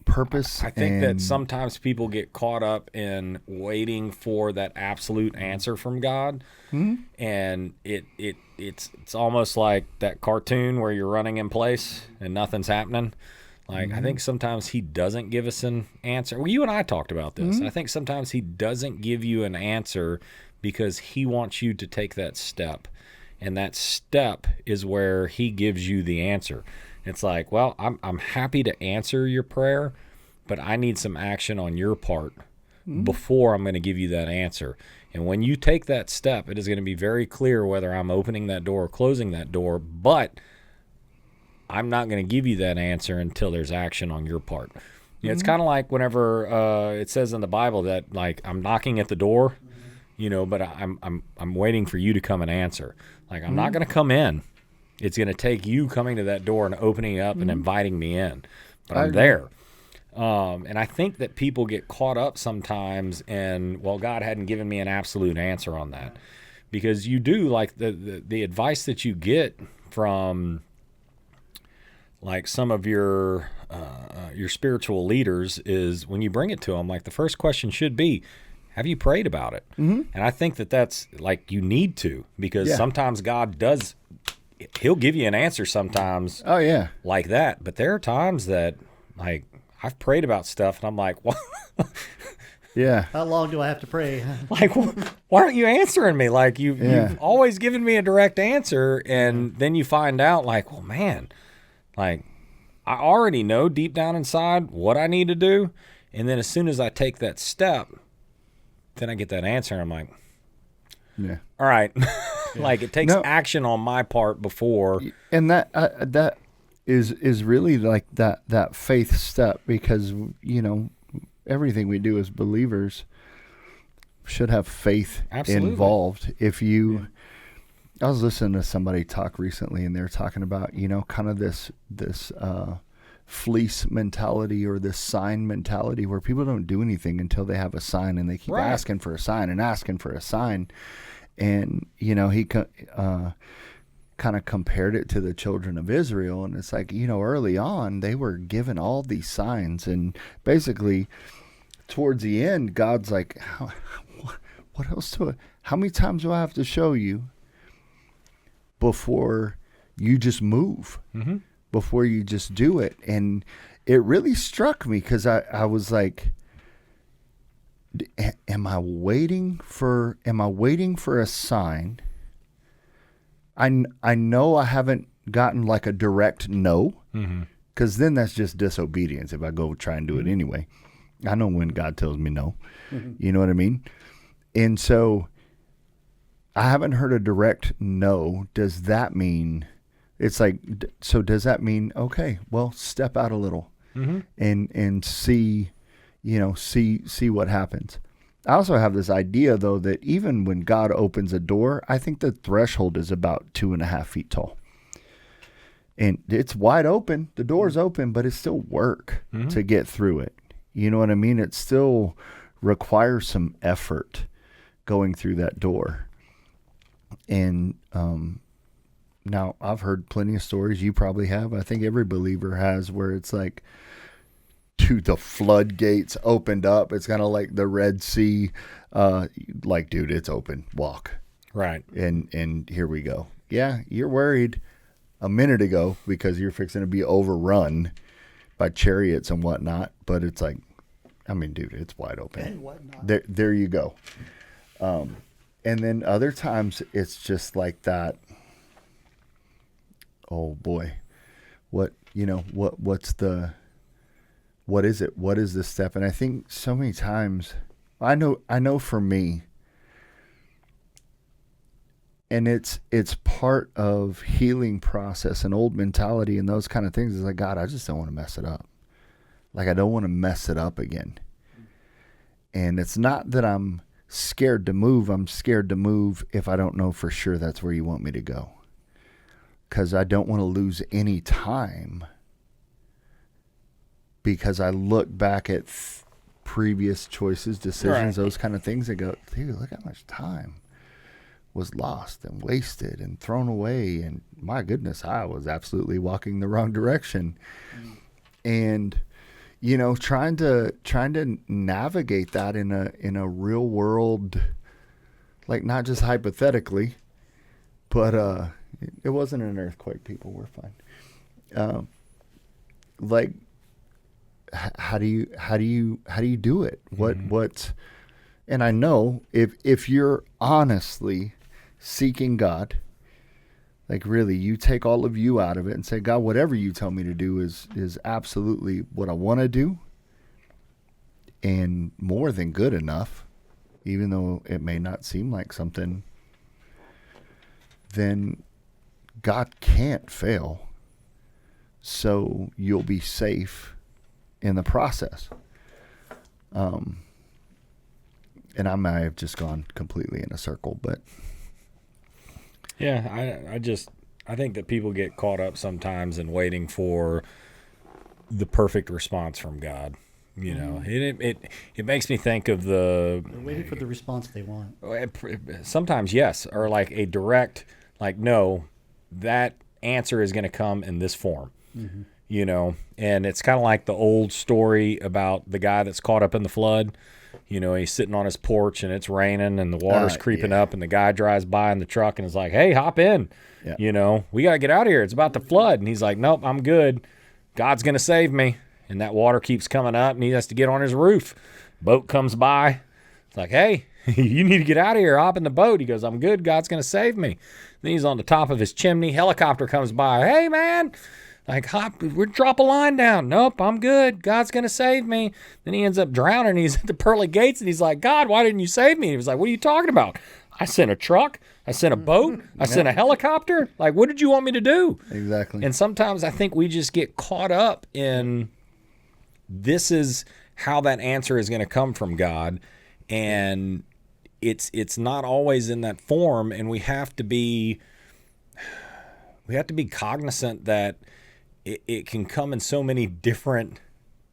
Purpose. I think and that sometimes people get caught up in waiting for that absolute answer from God, and it it's almost like that cartoon where you're running in place and nothing's happening. Like, I think sometimes he doesn't give us an answer. Well, you and I talked about this. I think sometimes he doesn't give you an answer because he wants you to take that step. And that step is where he gives you the answer. It's like, well, I'm happy to answer your prayer, but I need some action on your part before I'm going to give you that answer. And when you take that step, it is going to be very clear whether I'm opening that door or closing that door, but I'm not going to give you that answer until there's action on your part. Yeah, it's kind of like whenever it says in the Bible that, like, I'm knocking at the door, but I'm waiting for you to come and answer. Like, I'm not going to come in. It's going to take you coming to that door and opening it up and inviting me in. But I'm there. And I think that people get caught up sometimes in, well, God hadn't given me an absolute answer on that. Because you do, like, the advice that you get from, like, some of your spiritual leaders is when you bring it to them, like, the first question should be, have you prayed about it? And I think that that's, like, you need to, because sometimes God does, he'll give you an answer sometimes like that. But there are times that, like, I've prayed about stuff and I'm like, what? How long do I have to pray? Like, why aren't you answering me? Like, you've always given me a direct answer, and then you find out, like, well, man, like, I already know deep down inside what I need to do, and then as soon as I take that step, then I get that answer, and I'm like, all right. Like, it takes action on my part before. And that is really like that faith step, because, everything we do as believers should have faith involved. If you, I was listening to somebody talk recently, and they're talking about, kind of this fleece mentality, or this sign mentality, where people don't do anything until they have a sign, and they keep asking for a sign and asking for a sign. And, he kind of compared it to the children of Israel. And it's like, early on, they were given all these signs. And basically, towards the end, God's like, what else how many times do I have to show you before you just move? Before you just do it? And it really struck me, because I was like, am I waiting for a sign? I know I haven't gotten like a direct no, because then that's just disobedience if I go try and do it anyway. I know when God tells me no. You know what I mean? And so I haven't heard a direct no. Does that mean, it's like, so does that mean, okay, well, step out a little and see, see what happens. I also have this idea, though, that even when God opens a door, I think the threshold is about 2.5 feet tall. And it's wide open. The door's open, but it's still work to get through it. You know what I mean? It still requires some effort going through that door. And now, I've heard plenty of stories. You probably have. I think every believer has, where it's like, the floodgates opened up. It's kind of like the Red Sea. Like, dude, it's open. Walk. Right. And here we go. Yeah, you're worried a minute ago because you're fixing to be overrun by chariots and whatnot. But it's like, I mean, dude, it's wide open. And whatnot. There you go. And then other times it's just like that. Oh boy, what is it? What is this step? And I think so many times, I know for me, and it's part of healing process and old mentality and those kind of things. Is like, God, I just don't want to mess it up. Like, I don't want to mess it up again. And it's not that I'm scared to move. I'm scared to move if I don't know for sure that's where you want me to go. Because I don't want to lose any time. Because I look back at previous choices, decisions, those kind of things, and go, dude, look how much time was lost and wasted and thrown away. And my goodness, I was absolutely walking the wrong direction. And, trying to navigate that in a real world, like, not just hypothetically, But it wasn't an earthquake. People were fine. Like, how do you do it? What? And I know if you're honestly seeking God, like really, you take all of you out of it and say, God, whatever you tell me to do is absolutely what I want to do, and more than good enough, even though it may not seem like something. Then God can't fail. So you'll be safe in the process. And I might have just gone completely in a circle, but Yeah, I think that people get caught up sometimes in waiting for the perfect response from God. You know, it makes me think of They're waiting for the response they want. sometimes yes, or like a direct, like, no, that answer is going to come in this form. You know, and it's kind of like the old story about the guy that's caught up in the flood. You know, he's sitting on his porch and it's raining and the water's creeping up, and the guy drives by in the truck and is like, hey, hop in. Yeah. You know, we got to get out of here. It's about to flood. And he's like, nope, I'm good. God's going to save me. And that water keeps coming up and he has to get on his roof. Boat comes by. It's like, hey, you need to get out of here. Hop in the boat. He goes, I'm good. God's going to save me. Then he's on the top of his chimney. Helicopter comes by. Hey, man. Like, hop, we're drop a line down. Nope, I'm good. God's going to save me. Then he ends up drowning. He's at the pearly gates, and he's like, God, why didn't you save me? He was like, what are you talking about? I sent a truck. I sent a boat. I sent a helicopter. Like, what did you want me to do? exactly. And sometimes I think we just get caught up in this is how that answer is going to come from God. And it's not always in that form, and we have to be cognizant that it can come in so many different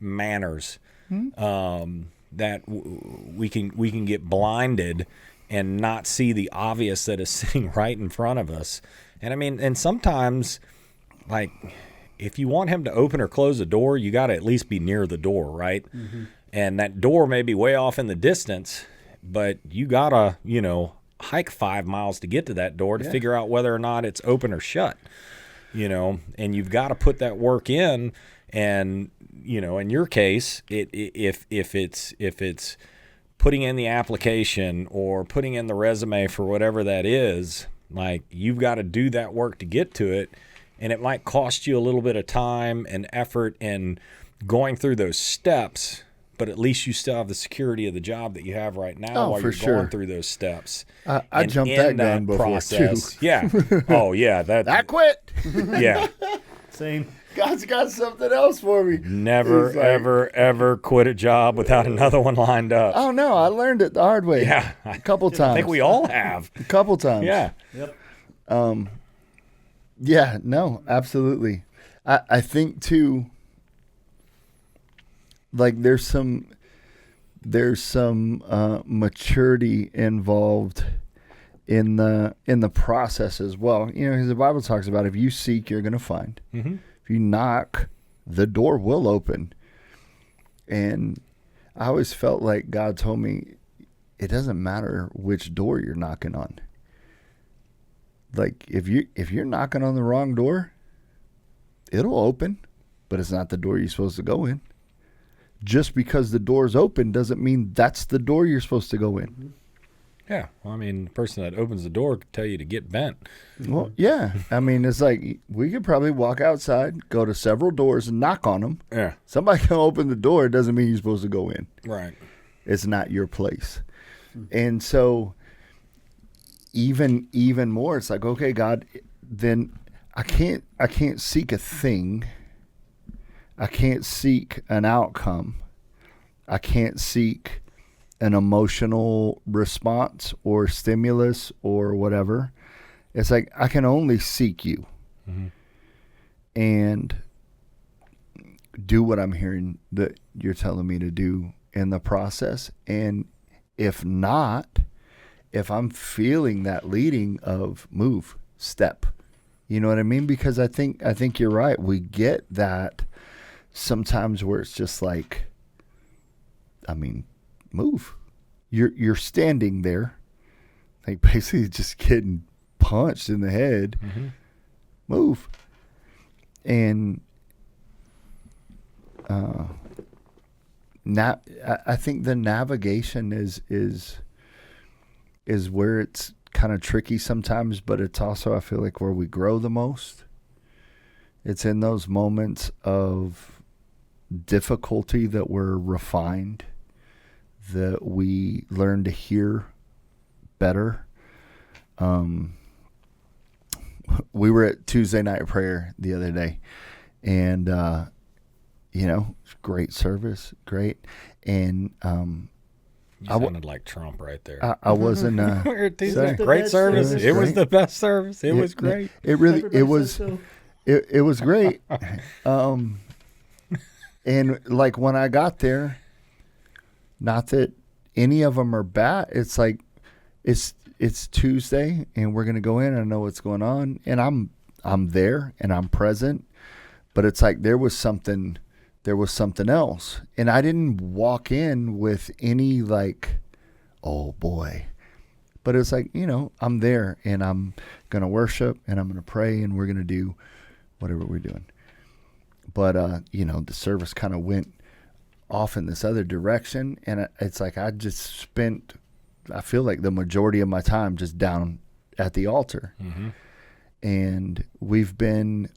manners that we can get blinded and not see the obvious that is sitting right in front of us. And I mean, and sometimes, like, if you want him to open or close a door, you got to at least be near the door, right? And that door may be way off in the distance, but you got to, you know, hike 5 miles to get to that door to figure out whether or not it's open or shut. You know, and you've got to put that work in. And, you know, in your case, if it's putting in the application or putting in the resume for whatever that is, like, you've got to do that work to get to it. And it might cost you a little bit of time and effort in going through those steps, but at least you still have the security of the job that you have right now while you're going through those steps. I jumped that gun before too. Yeah. Oh yeah. I quit. Yeah. Same. God's got something else for me. Never, ever quit a job without another one lined up. Oh no, I learned it the hard way. Yeah. A couple times. I think we all have. A couple times. Yeah. Yep. Yeah, no, absolutely. I think too, like there's some maturity involved in the process as well. You know, because the Bible talks about if you seek, you're going to find. If you knock, the door will open. And I always felt like God told me, it doesn't matter which door you're knocking on. Like if you're knocking on the wrong door, it'll open, but it's not the door you're supposed to go in. Just because the door's open doesn't mean that's the door you're supposed to go in. Yeah. Well, I mean, the person that opens the door could tell you to get bent. Well, yeah. I mean, it's like we could probably walk outside, go to several doors and knock on them. Yeah. Somebody can open the door. It doesn't mean you're supposed to go in. Right. It's not your place. And so even more, it's like, okay, God, then I can't seek a thing. I can't seek an outcome. I can't seek an emotional response or stimulus or whatever. It's like I can only seek you and do what I'm hearing that you're telling me to do in the process. And if not, if I'm feeling that leading of move, step, you know what I mean? Because I think you're right. We get that sometimes where it's just like, I mean, move. You're standing there, like basically just getting punched in the head. Mm-hmm. Move. And now I think the navigation is where it's kind of tricky sometimes, but it's also, I feel like, where we grow the most. It's in those moments of difficulty that we're refined, that we learn to hear better. We were at Tuesday night prayer the other day, and great service, great. And You sounded like Trump right there. I wasn't. We're at Tuesday. sorry. The Great best service. service. It was Great. the best service. It was great. It really. Everybody It was. says so. It was great. And like when I got there, not that any of them are bad. It's like it's Tuesday and we're gonna go in. I know what's going on, and I'm there and I'm present. But it's like there was something else, and I didn't walk in with any like, oh boy. But it's like, I'm there and I'm gonna worship and I'm gonna pray and we're gonna do whatever we're doing. But the service kind of went off in this other direction, and it's like I just spent, I feel like, the majority of my time just down at the altar. Mm-hmm. And we've been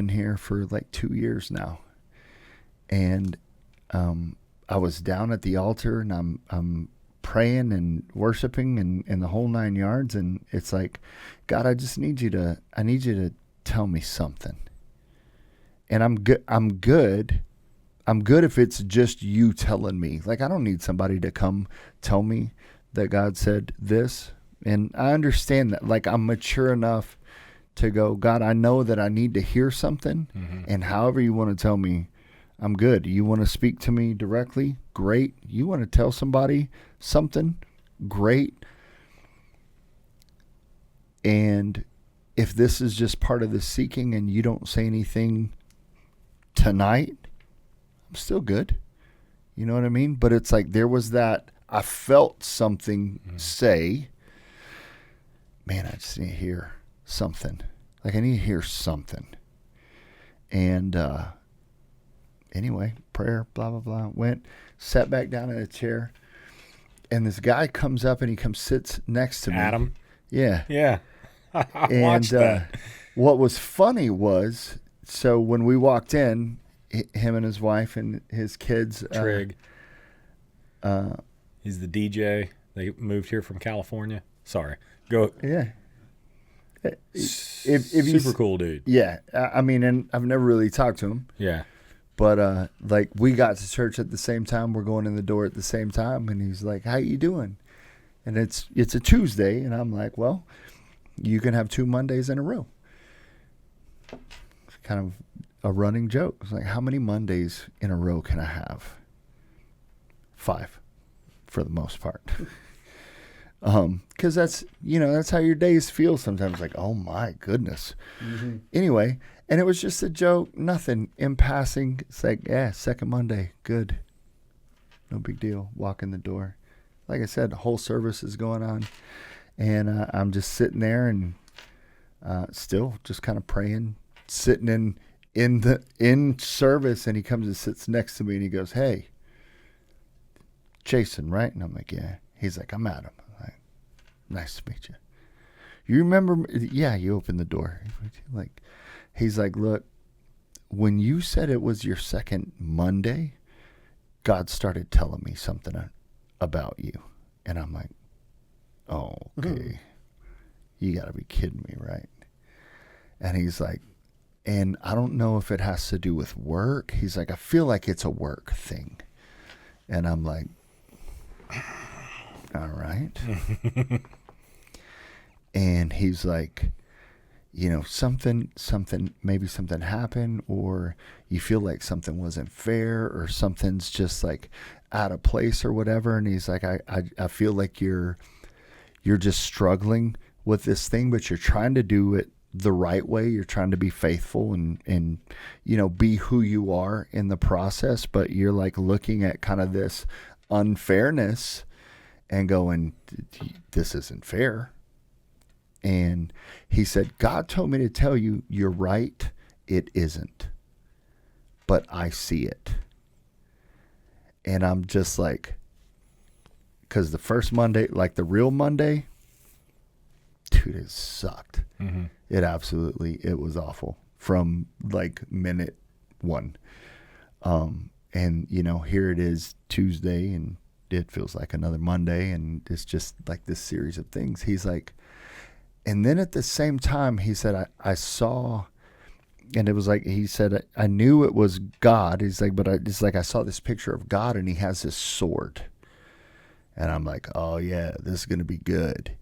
here for like 2 years now, and I was down at the altar and I'm praying and worshiping and the whole 9 yards, and it's like, God, I need you to tell me something. And I'm good if it's just you telling me. Like, I don't need somebody to come tell me that God said this. And I understand that. Like, I'm mature enough to go, God, I know that I need to hear something. Mm-hmm. And however you want to tell me, I'm good. You want to speak to me directly? Great. You want to tell somebody something? Great. And if this is just part of the seeking and you don't say anything tonight, I'm still good. You know what I mean? But it's like there was that, I felt something say, man, I just need to hear something. Like, I need to hear something. And anyway, prayer, blah, blah, blah. Went, sat back down in a chair. And this guy comes up and he sits next to me. Adam. Yeah. Yeah. I And watched that. what was funny was, so when we walked in, him and his wife and his kids. Trig. He's the DJ. They moved here from California. Sorry. Go. Yeah. If Super cool dude. Yeah. I mean, and I've never really talked to him. Yeah. But like, we got to church at the same time. We're going in the door at the same time, and he's like, "How you doing?" And it's a Tuesday, and I'm like, "Well, you can have 2 Mondays in a row." It's kind of a running joke. It's like, how many Mondays in a row can I have? 5, for the most part. Because that's how your days feel sometimes. Like, oh my goodness. Mm-hmm. Anyway. And it was just a joke, nothing in passing. It's like, yeah, second Monday, good. No big deal. Walk in the door. Like I said, the whole service is going on. And I'm just sitting there and still just kind of praying, sitting in service. And he comes and sits next to me and he goes, "Hey, Jason, right?" And I'm like, "Yeah." He's like, "I'm Adam." I'm like, "Nice to meet you. You remember?" "Yeah, you opened the door." Like, he's like, "Look, when you said it was your second Monday, God started telling me something about you." And I'm like, "Oh, okay. You got to be kidding me, right?" And he's like, "And I don't know if it has to do with work." He's like, "I feel like it's a work thing." And I'm like, "All right." And he's like, maybe something happened, or you feel like something wasn't fair, or something's just like out of place or whatever. And he's like, I feel like you're just struggling with this thing, but you're trying to do it the right way. You're trying to be faithful and be who you are in the process, but you're like looking at kind of this unfairness and going, "This isn't fair." And he said, God told me to tell you, you're right. It isn't. But I see it. And I'm just like, because the first Monday, like the real Monday, dude, it sucked. Mm-hmm. It was awful from like minute one. And you know, here it is Tuesday and it feels like another Monday, and it's just like this series of things. He's like, and then at the same time, he said, I saw, and it was like, he said, I knew it was God. He's like, but it's like, I saw this picture of God and he has this sword. And I'm like, oh yeah, this is going to be good.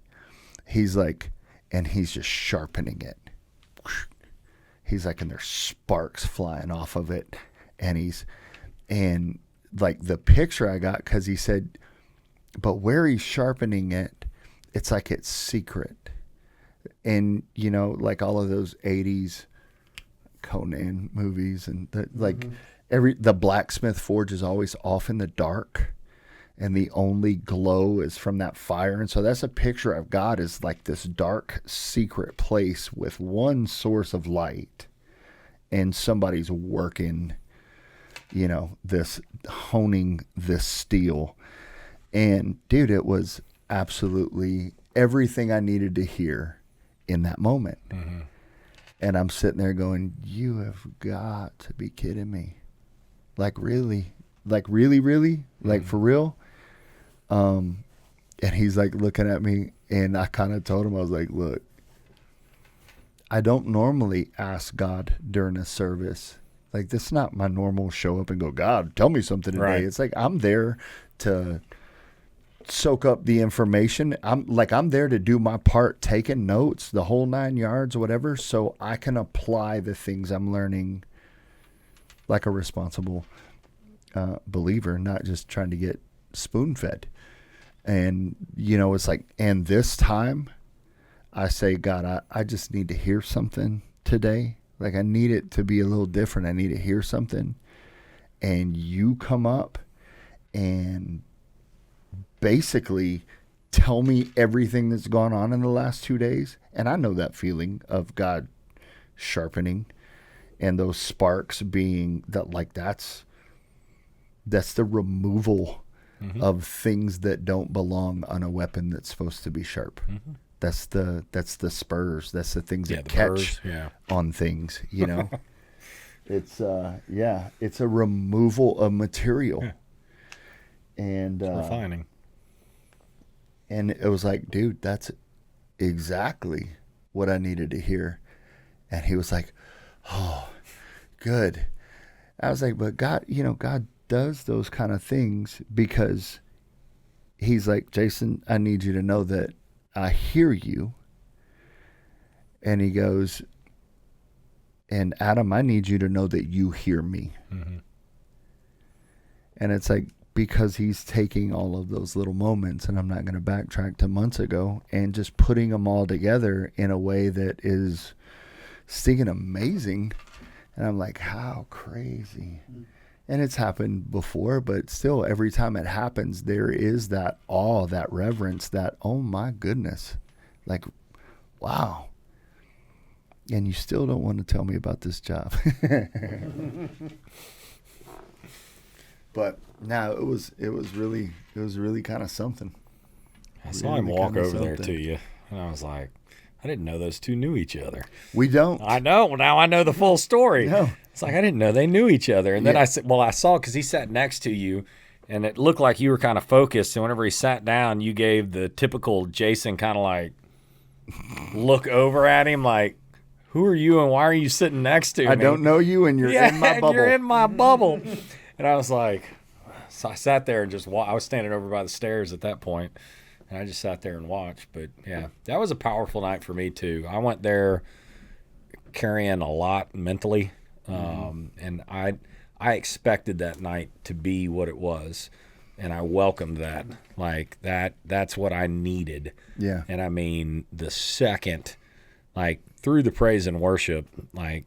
He's like, and he's just sharpening it. He's like, and there's sparks flying off of it. And like the picture I got, because he said, but where he's sharpening it, it's like it's secret. And, you know, like all of those 80s Conan movies and the blacksmith forge is always off in the dark. And the only glow is from that fire. And so that's a picture I've got, is like this dark, secret place with one source of light. And somebody's working, you know, honing this steel. And dude, it was absolutely everything I needed to hear in that moment. Mm-hmm. And I'm sitting there going, you have got to be kidding me. Like really? Like really? Like for real? And he's like looking at me, and I kind of told him, I was like, look, I don't normally ask God during a service. Like, this is not my normal show up and go, God, tell me something today. Right. It's like, I'm there to soak up the information. I'm there to do my part, taking notes, the whole 9 yards, whatever, so I can apply the things I'm learning like a responsible believer, not just trying to get spoon-fed. And, you know, it's like, and this time I say, God, I just need to hear something today. Like, I need it to be a little different. I need to hear something. And you come up and basically tell me everything that's gone on in the last 2 days. And I know that feeling of God sharpening and those sparks being that, like, that's the removal of things that don't belong on a weapon that's supposed to be sharp. Mm-hmm. That's the spurs. That's the things that catch on things, you know. It's it's a removal of material. Yeah. And it's refining. And it was like, dude, that's exactly what I needed to hear. And he was like, oh, good. I was like, but God, you know, God does those kind of things because he's like, Jason, I need you to know that I hear you. And he goes, and Adam, I need you to know that you hear me. Mm-hmm. And it's like, because he's taking all of those little moments, and I'm not going to backtrack to months ago, and just putting them all together in a way that is stinging amazing. And I'm like, how crazy. Mm-hmm. And it's happened before, but still, every time it happens, there is that awe, that reverence, that, oh my goodness, like, wow. And you still don't want to tell me about this job. But no, it was really kind of something. I saw him walk over there to you, and I was like, I didn't know those two knew each other. We don't. I know. Now I know the full story. No. It's like, I didn't know they knew each other. And then I said, well, I saw, because he sat next to you, and it looked like you were kind of focused. And whenever he sat down, you gave the typical Jason kind of like look over at him like, who are you and why are you sitting next to me? I don't know you, and you're in my bubble. You're in my bubble. And I was like, so I sat there and just I was standing over by the stairs at that point, and I just sat there and watched. But yeah, that was a powerful night for me too. I went there carrying a lot mentally, and I expected that night to be what it was, and I welcomed that. Like that's what I needed. Yeah. And I mean, the second, like through the praise and worship, like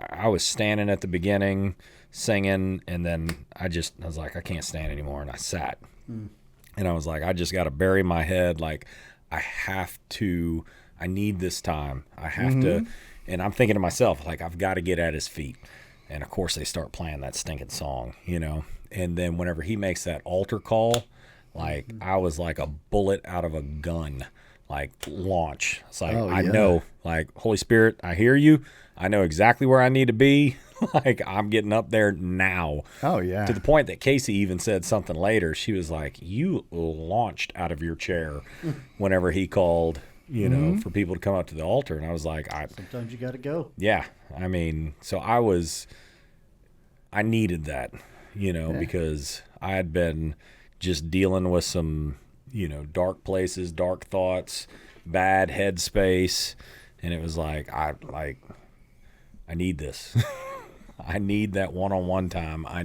I was standing at the beginning singing, and then I was like, I can't stand anymore, and I sat. And I was like, I just got to bury my head. Like I have to I need this time. I have to. And I'm thinking to myself, like, I've got to get at his feet. And of course, they start playing that stinking song, you know. And then whenever he makes that altar call, like, I was like a bullet out of a gun, like, launch. It's like, I know, like, Holy Spirit, I hear you. I know exactly where I need to be. Like, I'm getting up there now. Oh, yeah. To the point that Casey even said something later. She was like, you launched out of your chair whenever he called, you know, for people to come up to the altar. And I was like, Sometimes you got to go. yeah. I mean, so I needed that, you know, because I had been just dealing with some, you know, dark places, dark thoughts, bad headspace. And it was like, I need this. I need that one-on-one time. I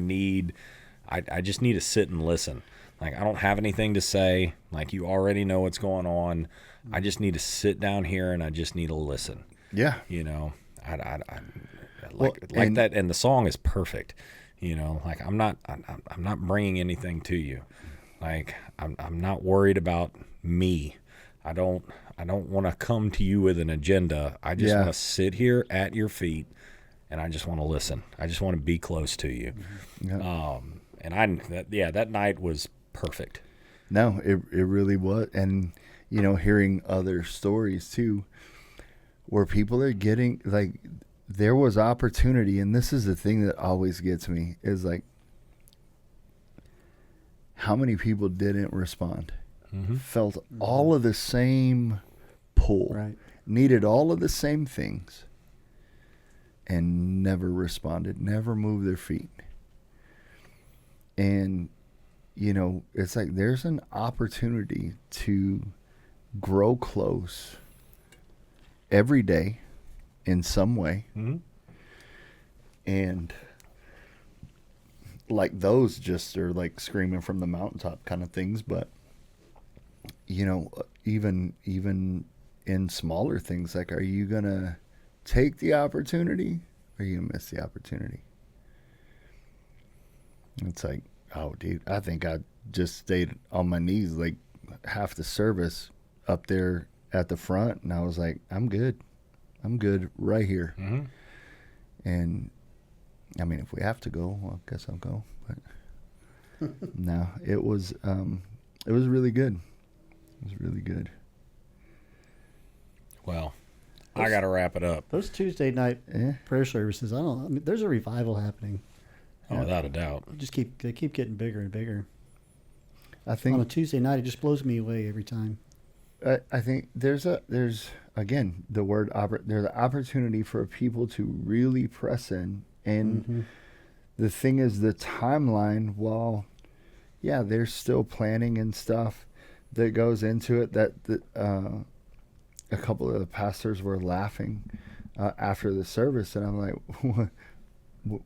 just need to sit and listen. Like, I don't have anything to say. Like, you already know what's going on. I just need to sit down here and I just need to listen. Yeah. You know, I like that. And the song is perfect. You know, like, I'm not bringing anything to you. Like, I'm not worried about me. I don't want to come to you with an agenda. I just want to sit here at your feet. And I just want to listen. I just want to be close to you. Yeah. That night was perfect. No, it really was. And, you know, hearing other stories too, where people are getting, like, there was opportunity. And this is the thing that always gets me is, like, how many people didn't respond, felt all of the same pull, Right. needed all of the same things, and never responded, never moved their feet. And, you know, it's like there's an opportunity to grow close every day in some way. And, like, those just are like screaming from the mountaintop kind of things. But, you know, even in smaller things, like, are you going to take the opportunity, or are you gonna miss the opportunity? It's like, oh, dude, I think I just stayed on my knees like half the service up there at the front, and I was like, I'm good right here. And I mean, if we have to go, well, I guess I'll go. But no, it was really good. It was really good. Well, I got to wrap it up. Those Tuesday night prayer services, I mean, there's a revival happening. Oh, without a doubt. They keep getting bigger and bigger. I think On a Tuesday night, it just blows me away every time. I think there's again the word there's an opportunity for people to really press in, and the thing is the timeline. While there's still planning and stuff that goes into it. That a couple of the pastors were laughing after the service, and I'm like,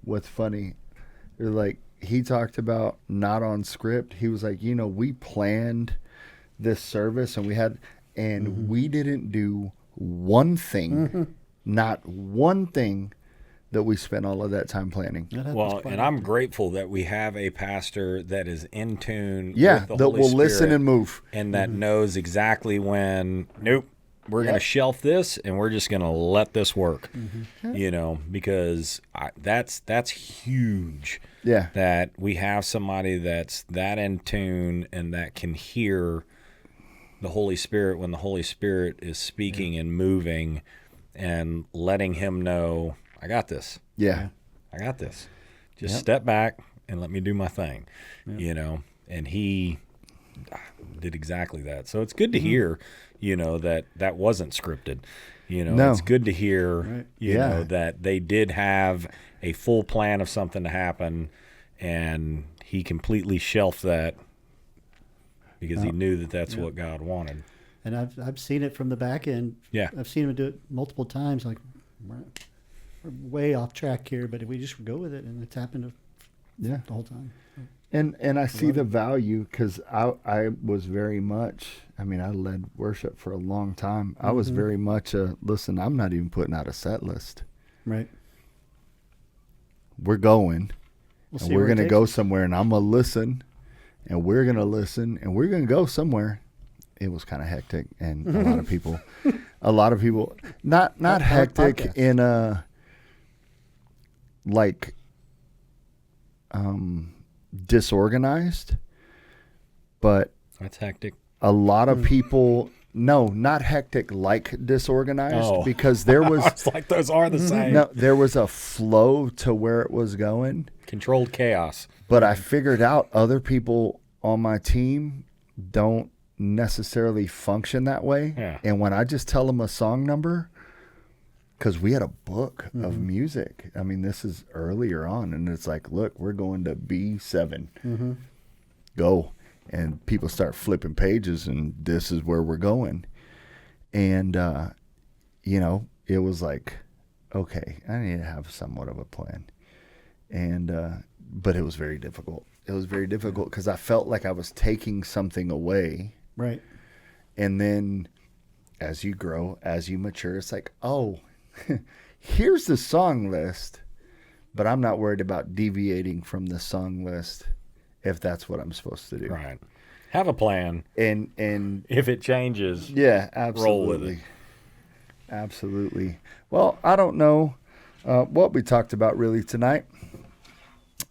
what's funny? They're like, he talked about not on script. He was like, you know, we planned this service and we didn't do one thing, not one thing that we spent all of that time planning. Well, and I'm grateful that we have a pastor that is in tune Yeah, with the that Holy will Spirit listen and move. and that knows exactly when, nope, we're going to shelf this and we're just going to let this work, you know, because that's huge. Yeah. That we have somebody that's that in tune and that can hear the Holy Spirit when the Holy Spirit is speaking and moving and letting him know, I got this. Yeah. I got this. Just step back and let me do my thing, you know, and he did exactly that. So it's good to hear, you know, that wasn't scripted. You know, No. it's good to hear, you know, that they did have a full plan of something to happen, and he completely shelved that because he knew that that's what God wanted. And I've seen it from the back end. Yeah. I've seen him do it multiple times. Like, we're way off track here, but if we just go with it, and it's happened the whole time. And I see the value, because I was very much, I mean, I led worship for a long time. I was very much listen, I'm not even putting out a set list. Right. We're going, We'll and see we're where it going to takes go us. somewhere, and I'm going to listen, and we're going to listen, and we're going to go somewhere. It was kind of hectic, and a lot of people a lot of people not Our hectic podcast. in a like disorganized, but That's hectic. a lot of people no, not hectic like disorganized Oh. because there was It's like those are the same. no there was a flow to where it was going. Controlled chaos. But I figured out other people on my team don't necessarily function that way. Yeah. And when I just tell them a song number, because we had a book of music. I mean, this is earlier on, and it's like, look, we're going to B7. Go. And people start flipping pages, and this is where we're going. And, it was like, okay, I need to have somewhat of a plan. And, but it was very difficult. It was very difficult because I felt like I was taking something away. Right. And then as you grow, as you mature, it's like, oh, here's the song list, but I'm not worried about deviating from the song list if that's what I'm supposed to do. Right. Have a plan. And If it changes, yeah, roll with absolutely. it. Absolutely. Well, I don't know what we talked about really tonight.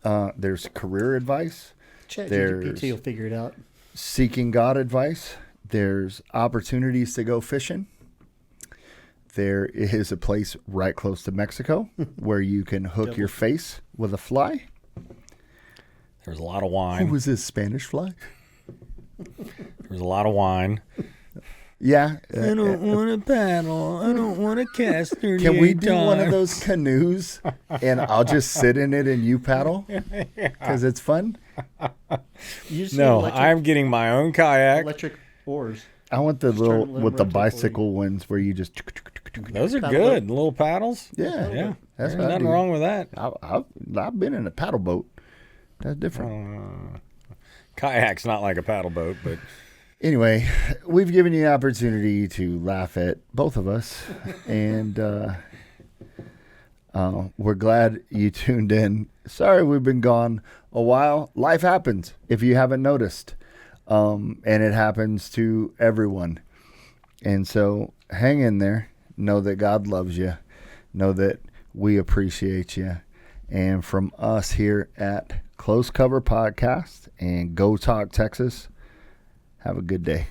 There's career advice, There's- ChatGPT will figure it out. seeking God advice. There's opportunities to go fishing. There is a place right close to Mexico where you can hook your face with a fly. There's a lot of Who wine. was this, Spanish fly? There's a lot of wine. Yeah. want to paddle. I don't want to cast 38 Can we do one of those canoes and I'll just sit in it and you paddle? Because it's fun. You just No, need I'm getting my own kayak. electric oars. I want the Just little, turn, let 'em with the rotate for you. bicycle ones where you just. Those are Paddle good. Little paddles. Yeah. Yeah. That's There's what I nothing do. wrong with that. I've been in a paddle boat. That's different. Kayak's not like a paddle boat, but Anyway, we've given you the opportunity to laugh at both of us, and we're glad you tuned in. Sorry we've been gone a while. Life happens, if you haven't noticed, and it happens to everyone. And so hang in there. Know that God loves you. Know that we appreciate you. And from us here at Close Cover Podcast and Go Talk Texas, have a good day.